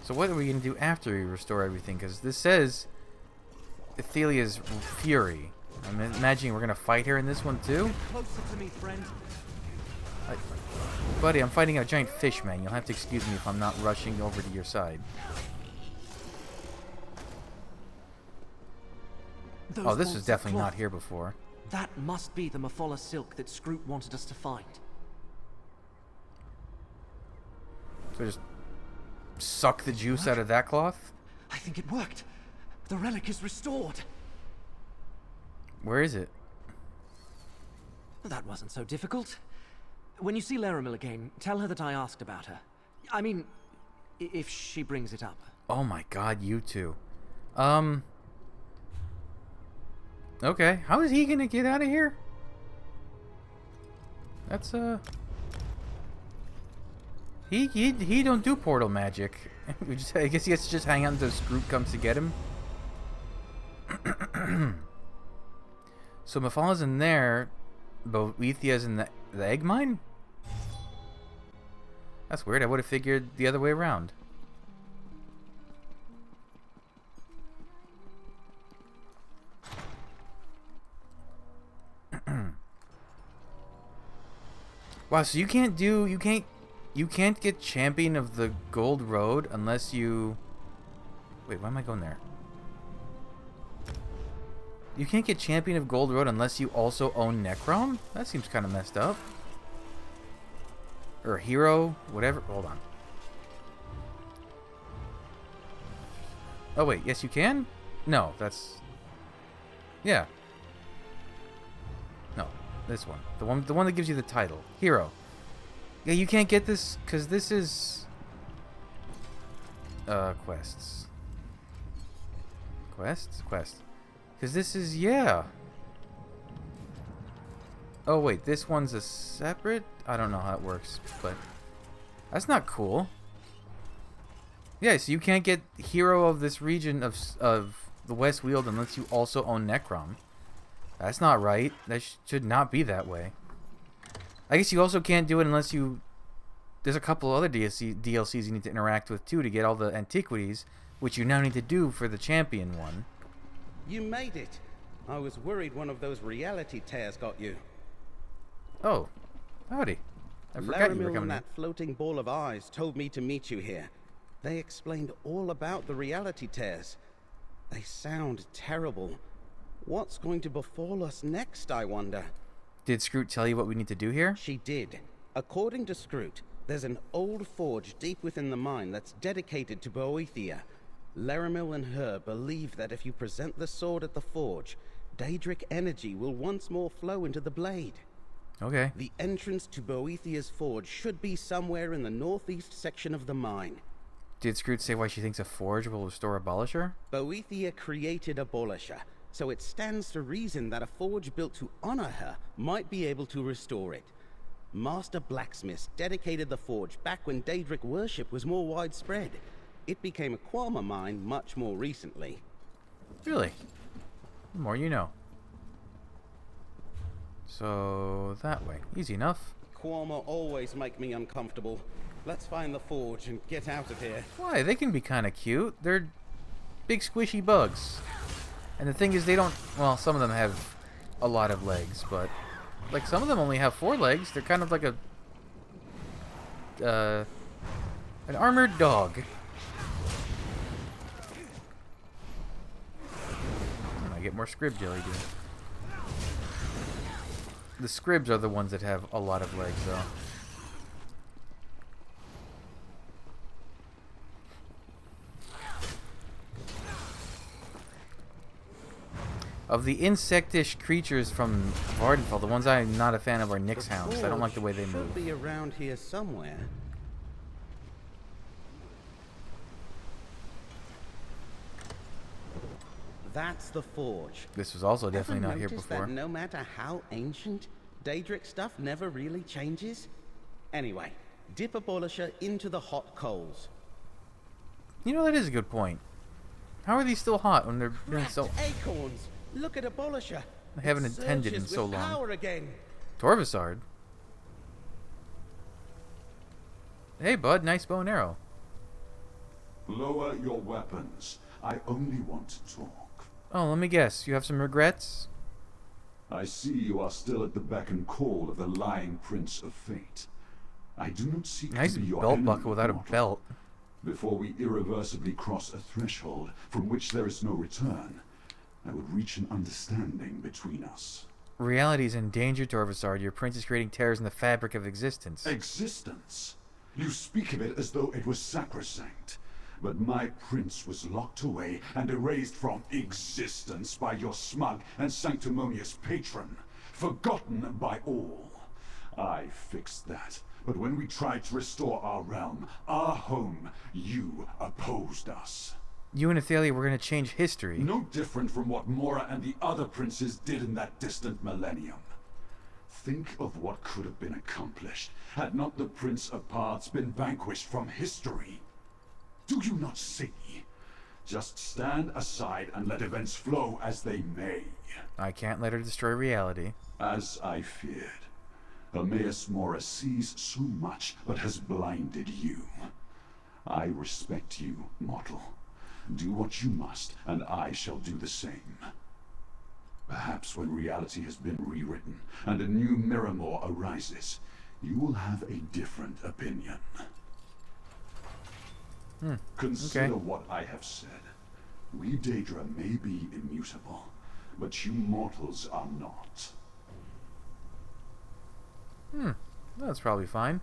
So what are we going to do after we restore everything? Because this says Athelia's Fury. I'm imagining we're going to fight her in this one too? Closer to me, friend. Buddy, I'm fighting a giant fish, man. You'll have to excuse me if I'm not rushing over to your side. Oh, this was definitely not here before. That must be the Mephala silk that Scroot wanted us to find. So just suck the juice out of that cloth? I think it worked. The relic is restored. Where is it? That wasn't so difficult. When you see Laramil again, tell her that I asked about her. I mean, if she brings it up. Oh my god, you two. Okay, how is he gonna get out of here? That's, He don't do portal magic. I guess he has to just hang out until Scroot comes to get him. So Mephala's in there, Boethia's in the egg mine? That's weird. I would have figured the other way around. Wow, so you can't get champion of the Gold Road unless you... Wait, why am I going there? You can't get champion of Gold Road unless you also own Necrom? That seems kind of messed up. Or hero, whatever. Hold on. Oh wait, yes you can? No, that's... Yeah. No, this one. The one that gives you the title. Hero. Yeah, you can't get this because this is... quests. Quests? Quest. Because this is... Yeah. Oh wait, this one's a separate... I don't know how it works, but... That's not cool. Yeah, so you can't get hero of this region of the Westweald unless you also own Necrom. That's not right. That should not be that way. I guess you also can't do it unless you... There's a couple other DLCs you need to interact with too to get all the antiquities, which you now need to do for the champion one. You made it. I was worried one of those reality tears got you. Oh, howdy. I forgot you were Laramil coming and in. that floating ball of eyes told me to meet you here. They explained all about the reality tears. They sound terrible. What's going to befall us next, I wonder? Did Scroot tell you what we need to do here? She did. According to Scroot, there's an old forge deep within the mine that's dedicated to Boethia. Laramil and her believe that if you present the sword at the forge, Daedric energy will once more flow into the blade. Okay. The entrance to Boethia's forge should be somewhere in the northeast section of the mine. Did Scroot say why she thinks a forge will restore Abolisher? Boethia created Abolisher, so it stands to reason that a forge built to honor her might be able to restore it. Master blacksmiths dedicated the forge back when Daedric worship was more widespread. It became a Quama mine much more recently. Really? The more you know. So, that way. Easy enough. Quama always make me uncomfortable. Let's find the forge and get out of here. Why? They can be kind of cute. They're big squishy bugs. And the thing is, they don't... Well, some of them have a lot of legs, but... Like, some of them only have 4 legs. They're kind of like a... an armored dog. I get more Scrib jelly, dude. The Scribs are the ones that have a lot of legs, though. Of the insectish creatures from Vardenfell, the ones I'm not a fan of are Nyx Hounds. I don't like the way they move. Should be around here somewhere. That's the forge. This was also definitely Ever not here noticed before. That no matter how ancient, Daedric stuff never really changes? Anyway, dip Abolisher into the hot coals. You know, that is a good point. How are these still hot when they're doing so... Cracked acorns! Look at Abolisher! I haven't It attended in surges so with long. Power again. Torvasard? Hey, bud, nice bow and arrow. Lower your weapons. I only want to talk. Oh, let me guess. You have some regrets? I see you are still at the beck and call of the lying Prince of Fate. I do not seek Nice to be your belt enemy, buckle without a mortal. belt. Before we irreversibly cross a threshold from which there is no return, I would reach an understanding between us. Reality is in danger, Torvasard. Your prince is creating tears in the fabric of existence. Existence? You speak of it as though it was sacrosanct. But my prince was locked away and erased from existence by your smug and sanctimonious patron, forgotten by all. I fixed that, but when we tried to restore our realm, our home, you opposed us. You and Athalia were going to change history. No different from what Mora and the other princes did in that distant millennium. Think of what could have been accomplished had not the Prince of Paths been vanquished from history. Do you not see? Just stand aside and let events flow as they may. I can't let her destroy reality. As I feared. Emmaus Mora sees so much, but has blinded you. I respect you, mortal. Do what you must, and I shall do the same. Perhaps when reality has been rewritten, and a new Miramor arises, you will have a different opinion. Consider what I have said. We Daedra may be immutable, but you mortals are not. That's probably fine.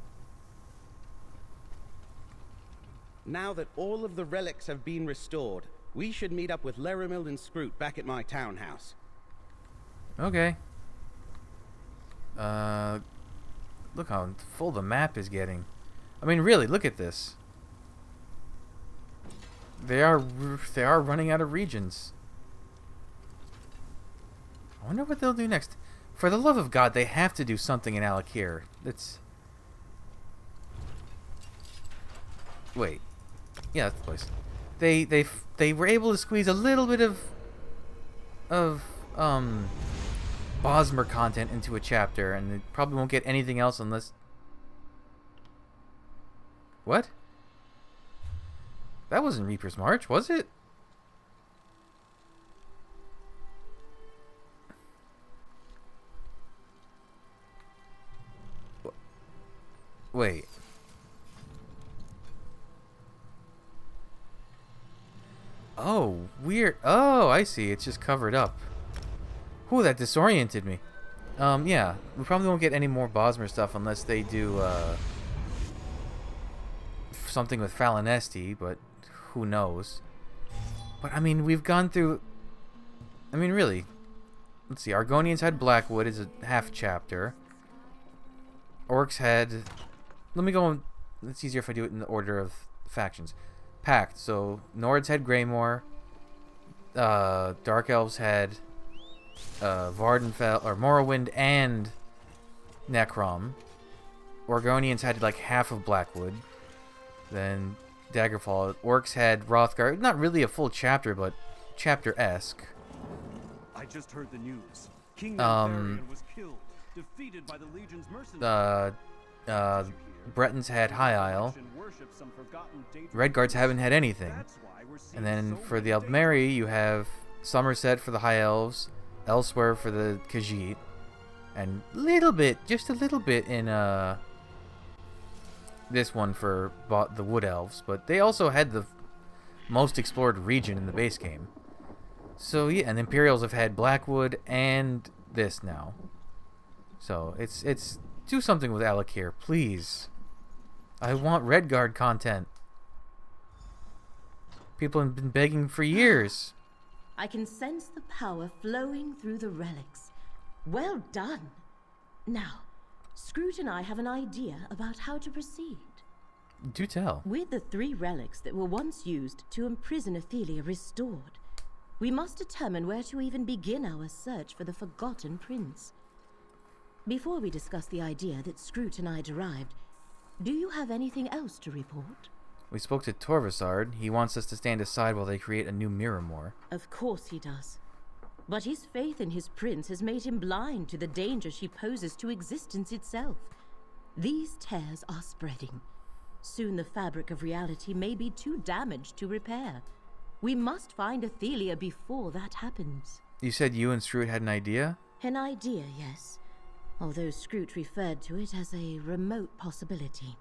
Now that all of the relics have been restored, we should meet up with Laramil and Scroot back at my townhouse. Okay. Look how full the map is getting. I mean, really, look at this. They are running out of regions. I wonder what they'll do next. For the love of God, they have to do something in Alakir. Wait. Yeah, that's the place. They were able to squeeze a little bit of Bosmer content into a chapter, and they probably won't get anything else unless... What? That wasn't Reaper's March, was it? Wait. Oh, weird. Oh, I see. It's just covered up. Whew, that disoriented me. Yeah. We probably won't get any more Bosmer stuff unless they do, something with Falinesti, but who knows. But, I mean, we've gone through... I mean, really. Let's see. Argonians had Blackwood as a half chapter. Orcs had... Let me go... It's easier if I do it in the order of factions. Pact. So, Nords had Greymore. Dark Elves had Vardenfell, or Morrowind and Necrom. Argonians had like half of Blackwood. Then Daggerfall. Orcs had Wrothgar. Not really a full chapter, but chapter-esque. I just heard the news. King Nantharion was killed, defeated by the Legion's mercenaries. Bretons had High Isle. Redguards haven't had anything. And then for the Aldmeri, you have Somerset for the High Elves, Elsewhere for the Khajiit, and just a little bit in this one for the Wood Elves. But they also had the most explored region in the base game. So yeah, and Imperials have had Blackwood and this now. So it's do something with Alakir, please. I want Redguard content. People have been begging for years. I can sense the power flowing through the relics. Well done. Now, Scroot and I have an idea about how to proceed. Do tell. With the 3 relics that were once used to imprison Athelia restored, we must determine where to even begin our search for the Forgotten Prince. Before we discuss the idea that Scroot and I derived, do you have anything else to report? We spoke to Torvasard. He wants us to stand aside while they create a new Miramor. Of course he does. But his faith in his prince has made him blind to the danger she poses to existence itself. These tears are spreading. Soon the fabric of reality may be too damaged to repair. We must find Athelia before that happens. You said you and Scroot had an idea? An idea, yes. Although Scroot referred to it as a remote possibility.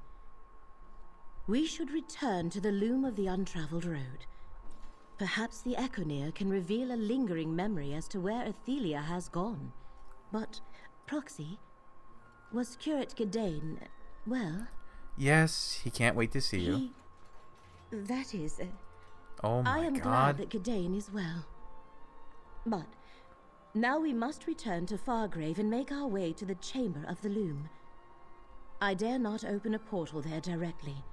We should return to the loom of the untraveled road. Perhaps the Echoneer can reveal a lingering memory as to where Athelia has gone. But, Proxy, was Curate Gadain, well... Yes, he can't wait to see you. That is... oh my God. I am glad that Gadain is well. But... now we must return to Fargrave and make our way to the Chamber of the Loom. I dare not open a portal there directly,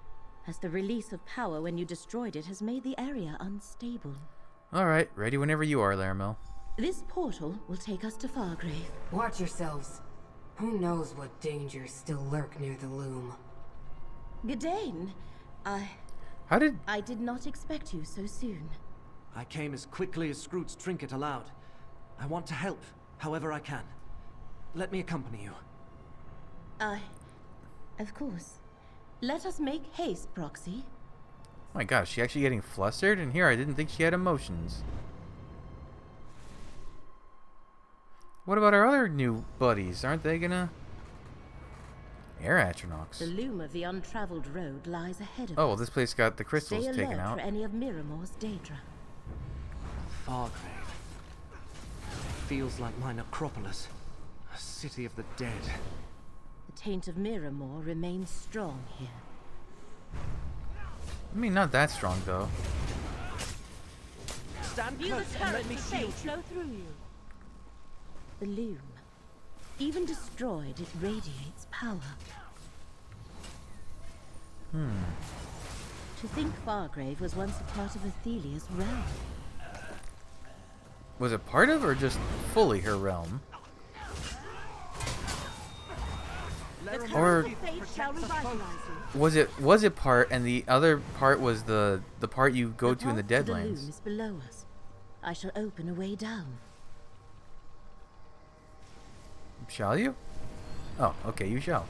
as the release of power when you destroyed it has made the area unstable. Alright, ready whenever you are, Laramil. This portal will take us to Fargrave. Watch yourselves. Who knows what dangers still lurk near the Loom? Gadain, I did not expect you so soon. I came as quickly as Scroot's trinket allowed. I want to help, however I can. Let me accompany you. Of course. Let us make haste, Proxy. Oh my gosh, she actually getting flustered? And here I didn't think she had emotions. What about our other new buddies? Aren't they gonna... Air Atronachs. The loom of the untraveled road lies ahead of us. Oh, well, this place got the crystals Stay taken alert out. for any of Miramor's Daedra. Fargrave. Feels like my necropolis. A city of the dead. The taint of Miramor remains strong here. I mean, not that strong, though. Stand Feel the close and let current me of shield fate you. flow through you. The loom. Even destroyed, it radiates power. To think Fargrave was once a part of Athelia's realm. Was it part of or just fully her realm? Or was it part and the other part was the part you go to in the path to Deadlands? loom is below us. I shall open a way down. Shall you? Oh, okay, you shall.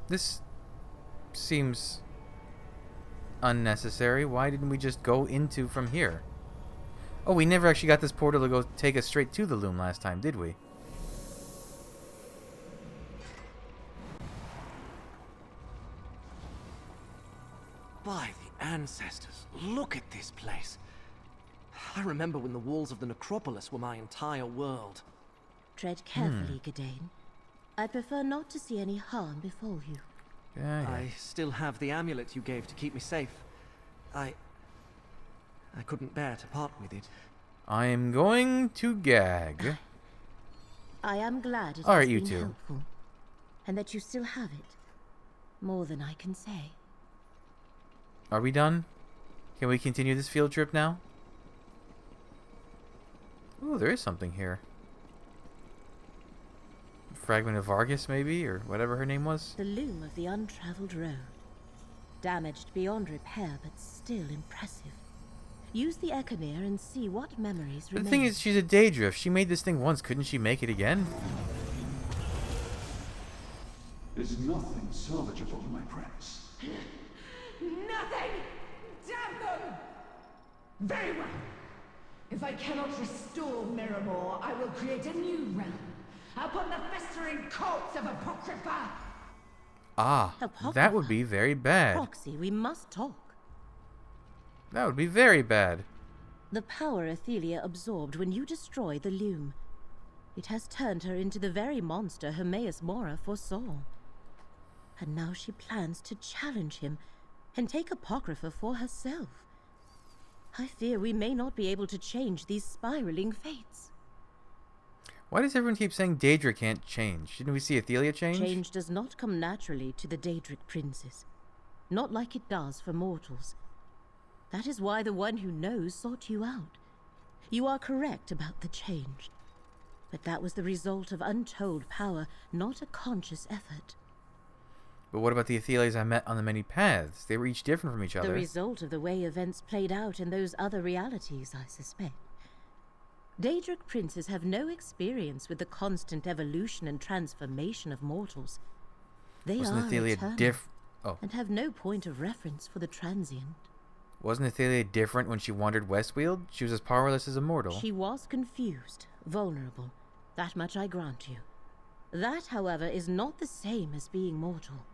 This seems unnecessary. Why didn't we just go into from here? Oh, we never actually got this portal to go take us straight to the loom last time, did we? By the ancestors, look at this place. I remember when the walls of the necropolis were my entire world. Tread carefully, Gadain. I prefer not to see any harm befall you. Yeah. I still have the amulet you gave to keep me safe. I couldn't bear to part with it. I am going to gag. I am glad it All has right, you been two. helpful, and that you still have it. More than I can say. Are we done? Can we continue this field trip now? Oh, there is something here. Fragment of Vargas, maybe, or whatever her name was. The loom of the untraveled road. Damaged beyond repair, but still impressive. Use the Ecomere and see what memories But remain. the thing is, she's a Daedra. If she made this thing once, couldn't she make it again? Is nothing salvageable, my prince? Nothing! Damn them! Very well. If I cannot restore Miramor, I will create a new realm upon the festering corpse of Apocrypha. Ah, that would be very bad. Proxy, we must talk. That would be very bad. The power Athelia absorbed when you destroyed the loom. It has turned her into the very monster Hermaeus Mora foresaw. And now she plans to challenge him and take Apocrypha for herself. I fear we may not be able to change these spiraling fates. Why does everyone keep saying Daedra can't change? Didn't we see Athelia change? Change does not come naturally to the Daedric princes. Not like it does for mortals. That is why the one who knows sought you out. You are correct about the change. But that was the result of untold power, not a conscious effort. But what about the Athelias I met on the many paths? They were each different from each other. The result of the way events played out in those other realities, I suspect. Daedric princes have no experience with the constant evolution and transformation of mortals. They Wasn't are Athelia eternal, Oh. and have no point of reference for the transient. Wasn't Athelia different when she wandered Westweald? She was as powerless as a mortal. She was confused, vulnerable. That much I grant you. That, however, is not the same as being mortal.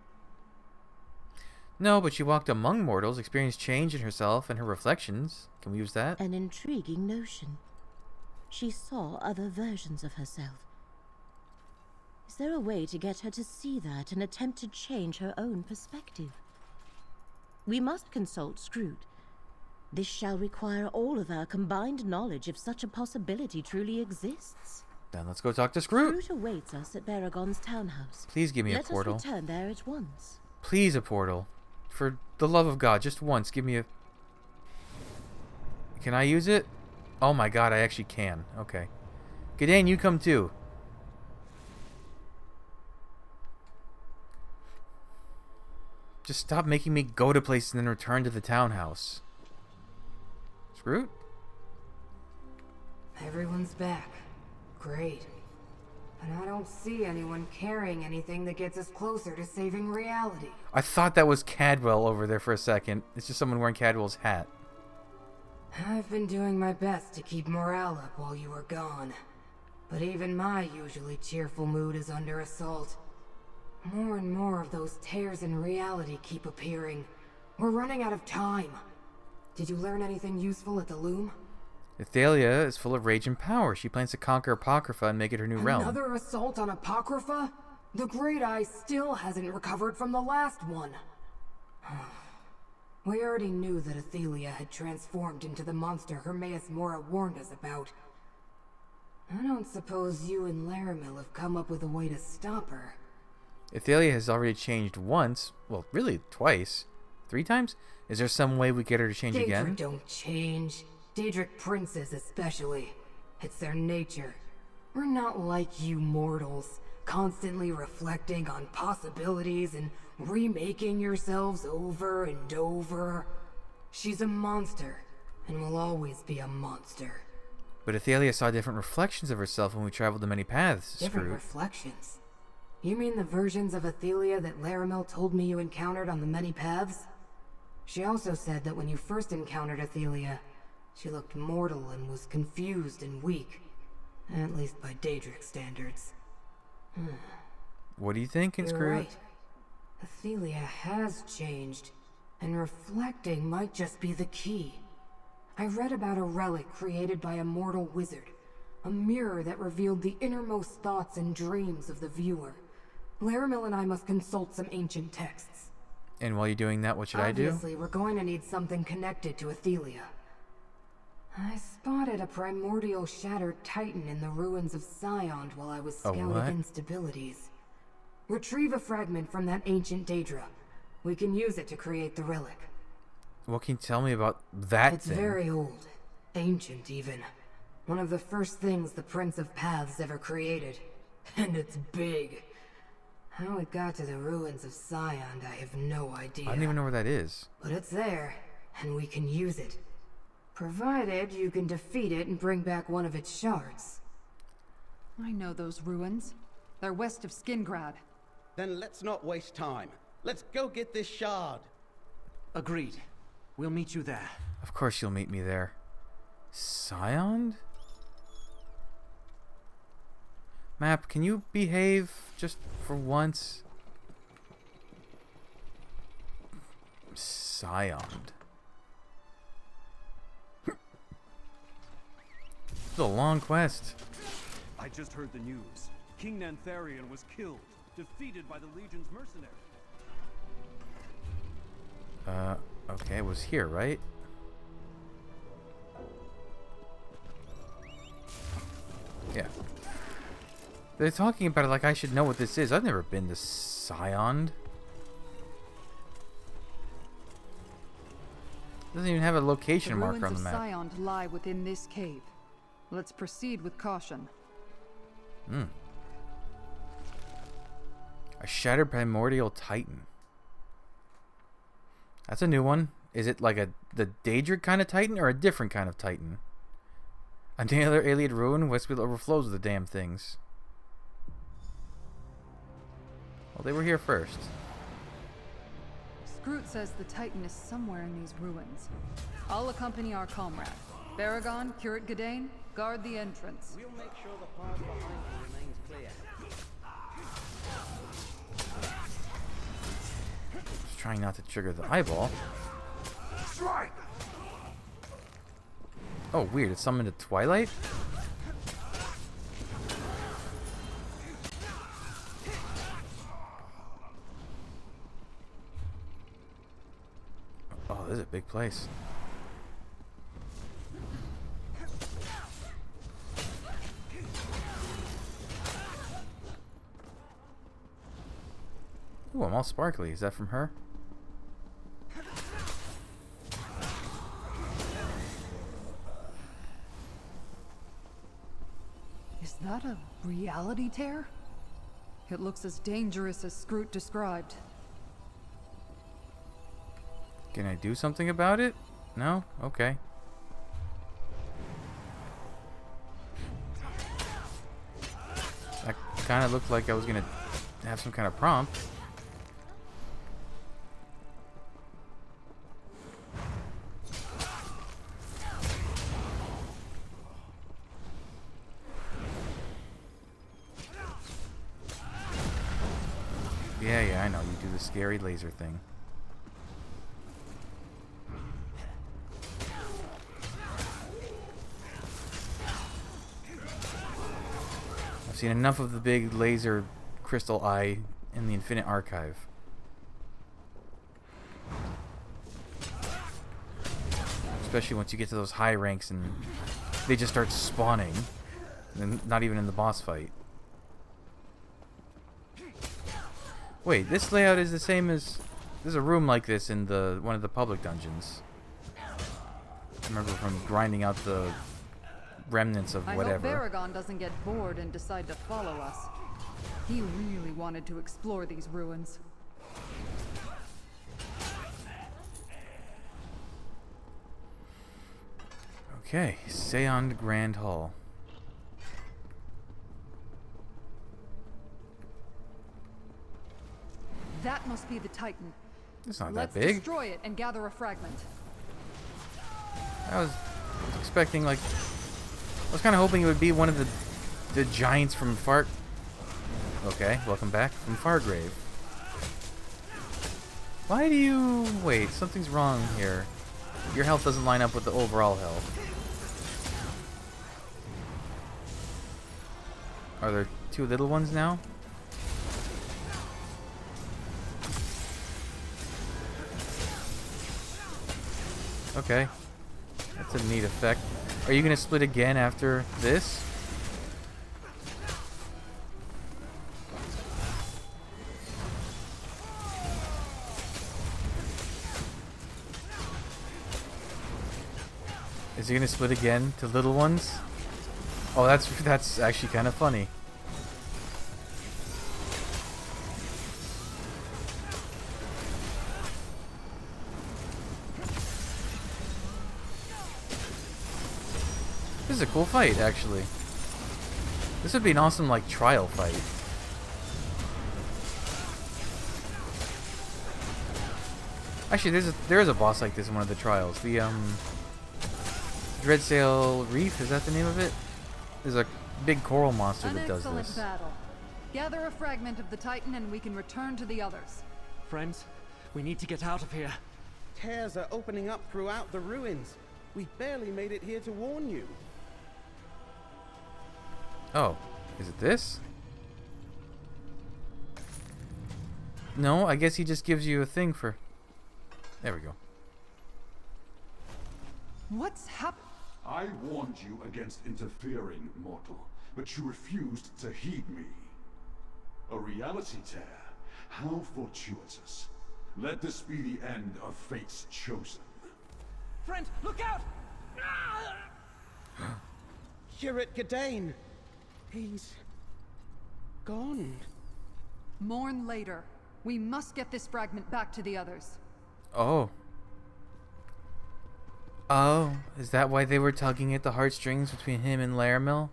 No, but she walked among mortals, experienced change in herself and her reflections. Can we use that? An intriguing notion. She saw other versions of herself. Is there a way to get her to see that and attempt to change her own perspective? We must consult Scroot. This shall require all of our combined knowledge if such a possibility truly exists. Then let's go talk to Scroot. Scroot awaits us at Baragon's townhouse. Please give me a portal. Let us return there at once. Please, a portal. For the love of God, just once, give me a... Can I use it? Oh my god, I actually can. Okay. Gadain, you come too. Just stop making me go to places and then return to the townhouse. Scroot? Everyone's back. Great. And I don't see anyone carrying anything that gets us closer to saving reality. I thought that was Cadwell over there for a second. It's just someone wearing Cadwell's hat. I've been doing my best to keep morale up while you were gone. But even my usually cheerful mood is under assault. More and more of those tears in reality keep appearing. We're running out of time. Did you learn anything useful at the loom? Athelia is full of rage and power. She plans to conquer Apocrypha and make it her new realm. Another assault on Apocrypha? The Great Eye still hasn't recovered from the last one. We already knew that Athelia had transformed into the monster Hermaeus Mora warned us about. I don't suppose you and Laramil have come up with a way to stop her. Athelia has already changed once. Well, really, twice. 3 times? Is there some way we get her to change Daedra again? don't change. Daedric princes especially. It's their nature. We're not like you mortals, constantly reflecting on possibilities and remaking yourselves over and over. She's a monster, and will always be a monster. But Athelia saw different reflections of herself when we traveled the many paths, Different Scroot. reflections? You mean the versions of Athelia that Laramil told me you encountered on the many paths? She also said that when you first encountered Athelia, she looked mortal and was confused and weak. At least by Daedric standards. What do you think, You're Scroot? right. Athelia has changed, and reflecting might just be the key. I read about a relic created by a mortal wizard, a mirror that revealed the innermost thoughts and dreams of the viewer. Laramil and I must consult some ancient texts. And while you're doing that, what should I do? Obviously, we're going to need something connected to Athelia. I spotted a primordial shattered titan in the ruins of Scion while I was scouting what? instabilities. Retrieve a fragment from that ancient Daedra. We can use it to create the relic. What can you tell me about that It's thing? very old. Ancient, even. One of the first things the Prince of Paths ever created. And it's big. How it got to the ruins of Scion, I have no idea. I don't even know where that is. But it's there, and we can use it. Provided you can defeat it and bring back one of its shards. I know those ruins. They're west of Skingrad. Then let's not waste time. Let's go get this shard. Agreed. We'll meet you there. Of course you'll meet me there. Scion? Map, can you behave just for once? Scion. It's a long quest. I just heard the news. King Nantharion was killed, defeated by the Legion's mercenary. Okay, it was here, right? Yeah. They're talking about it like I should know what this is. I've never been to Scion. Doesn't even have a location marker on the map. The ruins of Scion lie within this cave. Let's proceed with caution. A shattered primordial titan. That's a new one. Is it like the Daedric kind of titan or a different kind of titan? Another alien ruin. Westfield overflows with the damn things. Well, they were here first. Scroot says the Titan is somewhere in these ruins. I'll accompany our comrade. Baragon, Curate Gadain, guard the entrance. We'll make sure the path behind you remains clear. Just trying not to trigger the eyeball. Strike! Oh, weird. It's summoned to Twilight? Oh, this is a big place. Ooh, I'm all sparkly. Is that from her? Is that a reality tear? It looks as dangerous as Scroot described. Can I do something about it? No? Okay. That kind of looked like I was going to have some kind of prompt. Yeah, I know. You do the scary laser thing. I've seen enough of the big laser crystal eye in the Infinite Archive. Especially once you get to those high ranks and they just start spawning. And not even in the boss fight. Wait, this layout is the same as... There's a room like this in one of the public dungeons. I remember from grinding out the remnants of whatever. I hope Baragon doesn't get bored and decide to follow us. He really wanted to explore these ruins. Okay, Seond Grand Hall. That must be the Titan. It's not Let's that big. destroy it and gather a fragment. I was expecting, like, I was kind of hoping it would be one of the giants from Far. Okay, welcome back from Fargrave. Why do you wait? Something's wrong here. Your health doesn't line up with the overall health. Are there two little ones now? Okay. That's a neat effect. Are you going to split again after this? Is he going to split again to little ones? Oh, that's actually kind of funny. This is a cool fight, actually. This would be an awesome, like, trial fight. Actually, there is a boss like this in one of the trials. The Dreadsail Reef, is that the name of it? There's a big coral monster that does An excellent this. battle. Gather a fragment of the Titan and we can return to the others. Friends, we need to get out of here. Tears are opening up throughout the ruins. We barely made it here to warn you. Oh, is it this? No, I guess he just gives you a thing for... There we go. What's happened? I warned you against interfering, mortal, but you refused to heed me. A reality tear? How fortuitous. Let this be the end of fate's chosen. Friend, look out! Curate Gadain! He's... gone. Mourn later. We must get this fragment back to the others. Oh. Oh, is that why they were tugging at the heartstrings between him and Laramil?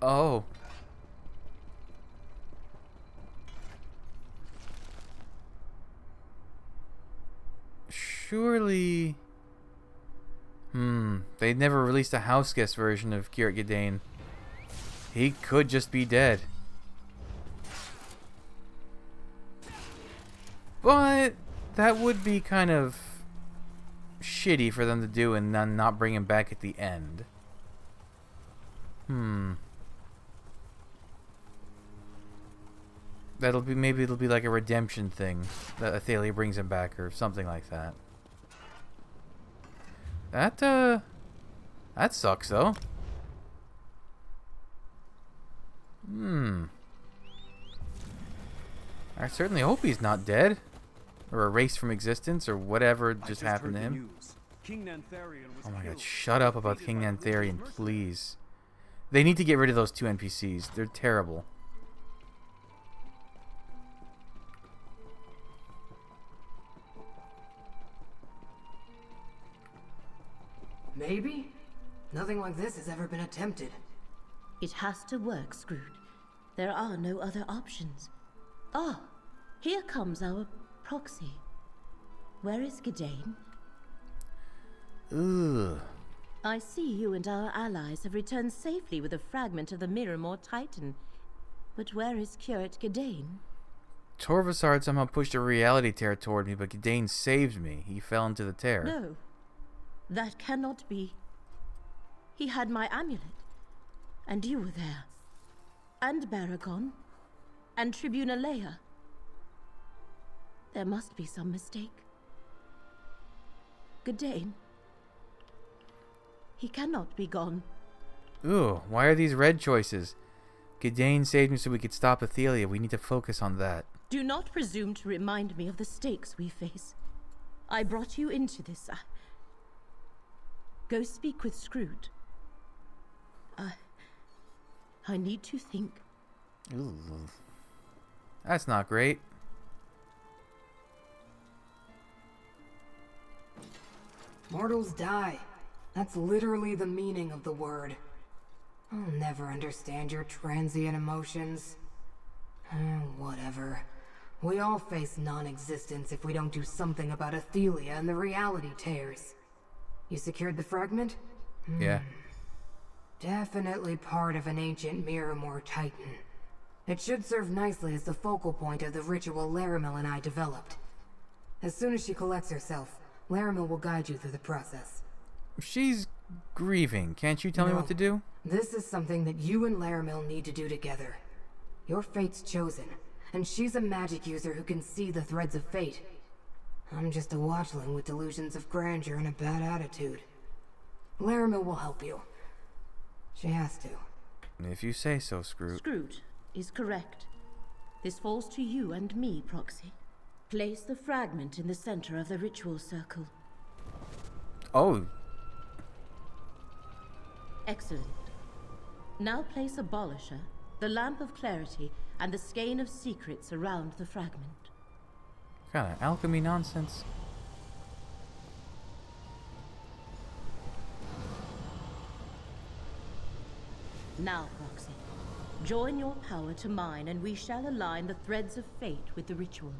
Oh. Surely... They never released a house guest version of Curate Gadain. He could just be dead. But that would be kind of shitty for them to do and then not bring him back at the end. Maybe it'll be like a redemption thing that Athalia brings him back or something like that. That sucks though. I certainly hope he's not dead. Or erased from existence, or whatever just happened to him. Oh my god, shut up about King Nantharion, please. They need to get rid of those two NPCs. They're terrible. Maybe? Nothing like this has ever been attempted. It has to work, Scrooge. There are no other options. Ah, here comes our proxy. Where is Gadain? Ugh. I see you and our allies have returned safely with a fragment of the Mirrormore Titan. But where is Curate Gadain? Torvasard somehow pushed a reality tear toward me, but Gadain saved me. He fell into the tear. No, that cannot be. He had my amulet, and you were there. And Baragon, and Tribune Leia. There must be some mistake. Gadain. He cannot be gone. Ooh, why are these red choices? Gadain saved me so we could stop Athalia. We need to focus on that. Do not presume to remind me of the stakes we face. I brought you into this. Go speak with Scroot. I need to think. Ooh. That's not great. Mortals die. That's literally the meaning of the word. I'll never understand your transient emotions. Whatever. We all face non-existence if we don't do something about Athelia and the reality tears. You secured the fragment? Yeah. Definitely part of an ancient Miramor Titan. It should serve nicely as the focal point of the ritual Laramil and I developed. As soon as she collects herself, Laramil will guide you through the process. She's grieving. Can't you tell me what to do? This is something that you and Laramil need to do together. Your fate's chosen, and she's a magic user who can see the threads of fate. I'm just a watchling with delusions of grandeur and a bad attitude. Laramil will help you. She has to. If you say so, Scroot. Scroot is correct. This falls to you and me, Proxy. Place the fragment in the center of the ritual circle. Oh. Excellent. Now place Abolisher, the Lamp of Clarity, and the Skein of Secrets around the fragment. Kind of alchemy nonsense. Now, Proxy, join your power to mine, and we shall align the threads of fate with the ritual.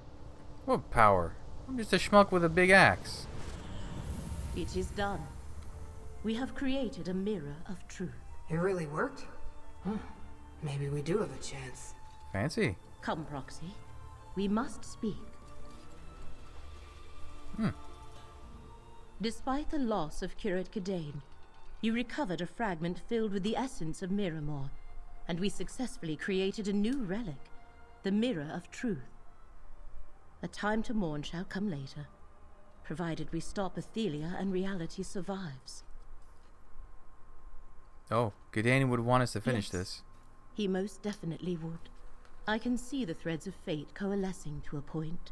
What power? I'm just a schmuck with a big axe. It is done. We have created a mirror of truth. It really worked? Huh. Maybe we do have a chance. Fancy. Come, Proxy. We must speak. Despite the loss of Curate Cadane, you recovered a fragment filled with the essence of Miramor, and we successfully created a new relic, the Mirror of Truth. A time to mourn shall come later, provided we stop Athelia and reality survives. Oh, Cadane would want us to finish Yes. this. He most definitely would. I can see the threads of fate coalescing to a point.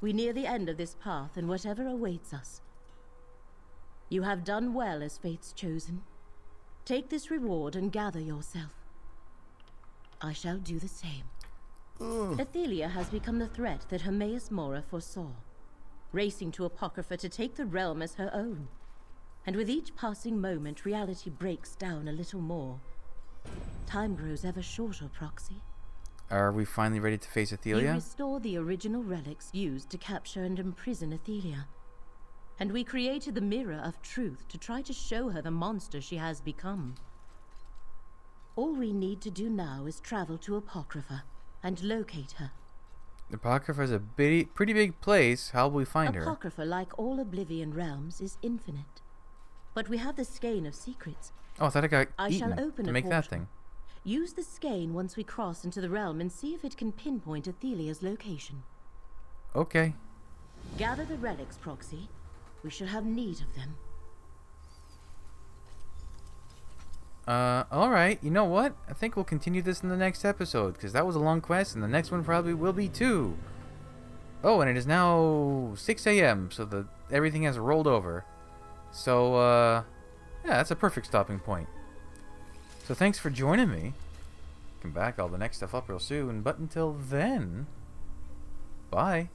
We near the end of this path, and whatever awaits us. You have done well as fate's chosen. Take this reward and gather yourself. I shall do the same. Athelia has become the threat that Hermaeus Mora foresaw, racing to Apocrypha to take the realm as her own. And with each passing moment, reality breaks down a little more. Time grows ever shorter, Proxy. Are we finally ready to face You Athelia? restore the original relics used to capture and imprison Athelia. And we created the Mirror of Truth to try to show her the monster she has become. All we need to do now is travel to Apocrypha and locate her. Apocrypha is a pretty big place. How will we find her? Apocrypha, like all Oblivion realms, is infinite. But we have the Skein of Secrets. Oh, I thought I got I eaten shall open to a make that portal. thing. Use the Skein once we cross into the realm and see if it can pinpoint Athelia's location. Okay. Gather the relics, Proxy. We shall have need of them. Alright. You know what? I think we'll continue this in the next episode, because that was a long quest, and the next one probably will be too. Oh, and it is now 6 a.m., so everything has rolled over. So, yeah, that's a perfect stopping point. So thanks for joining me. Come back, I'll have the next stuff up real soon, but until then, bye.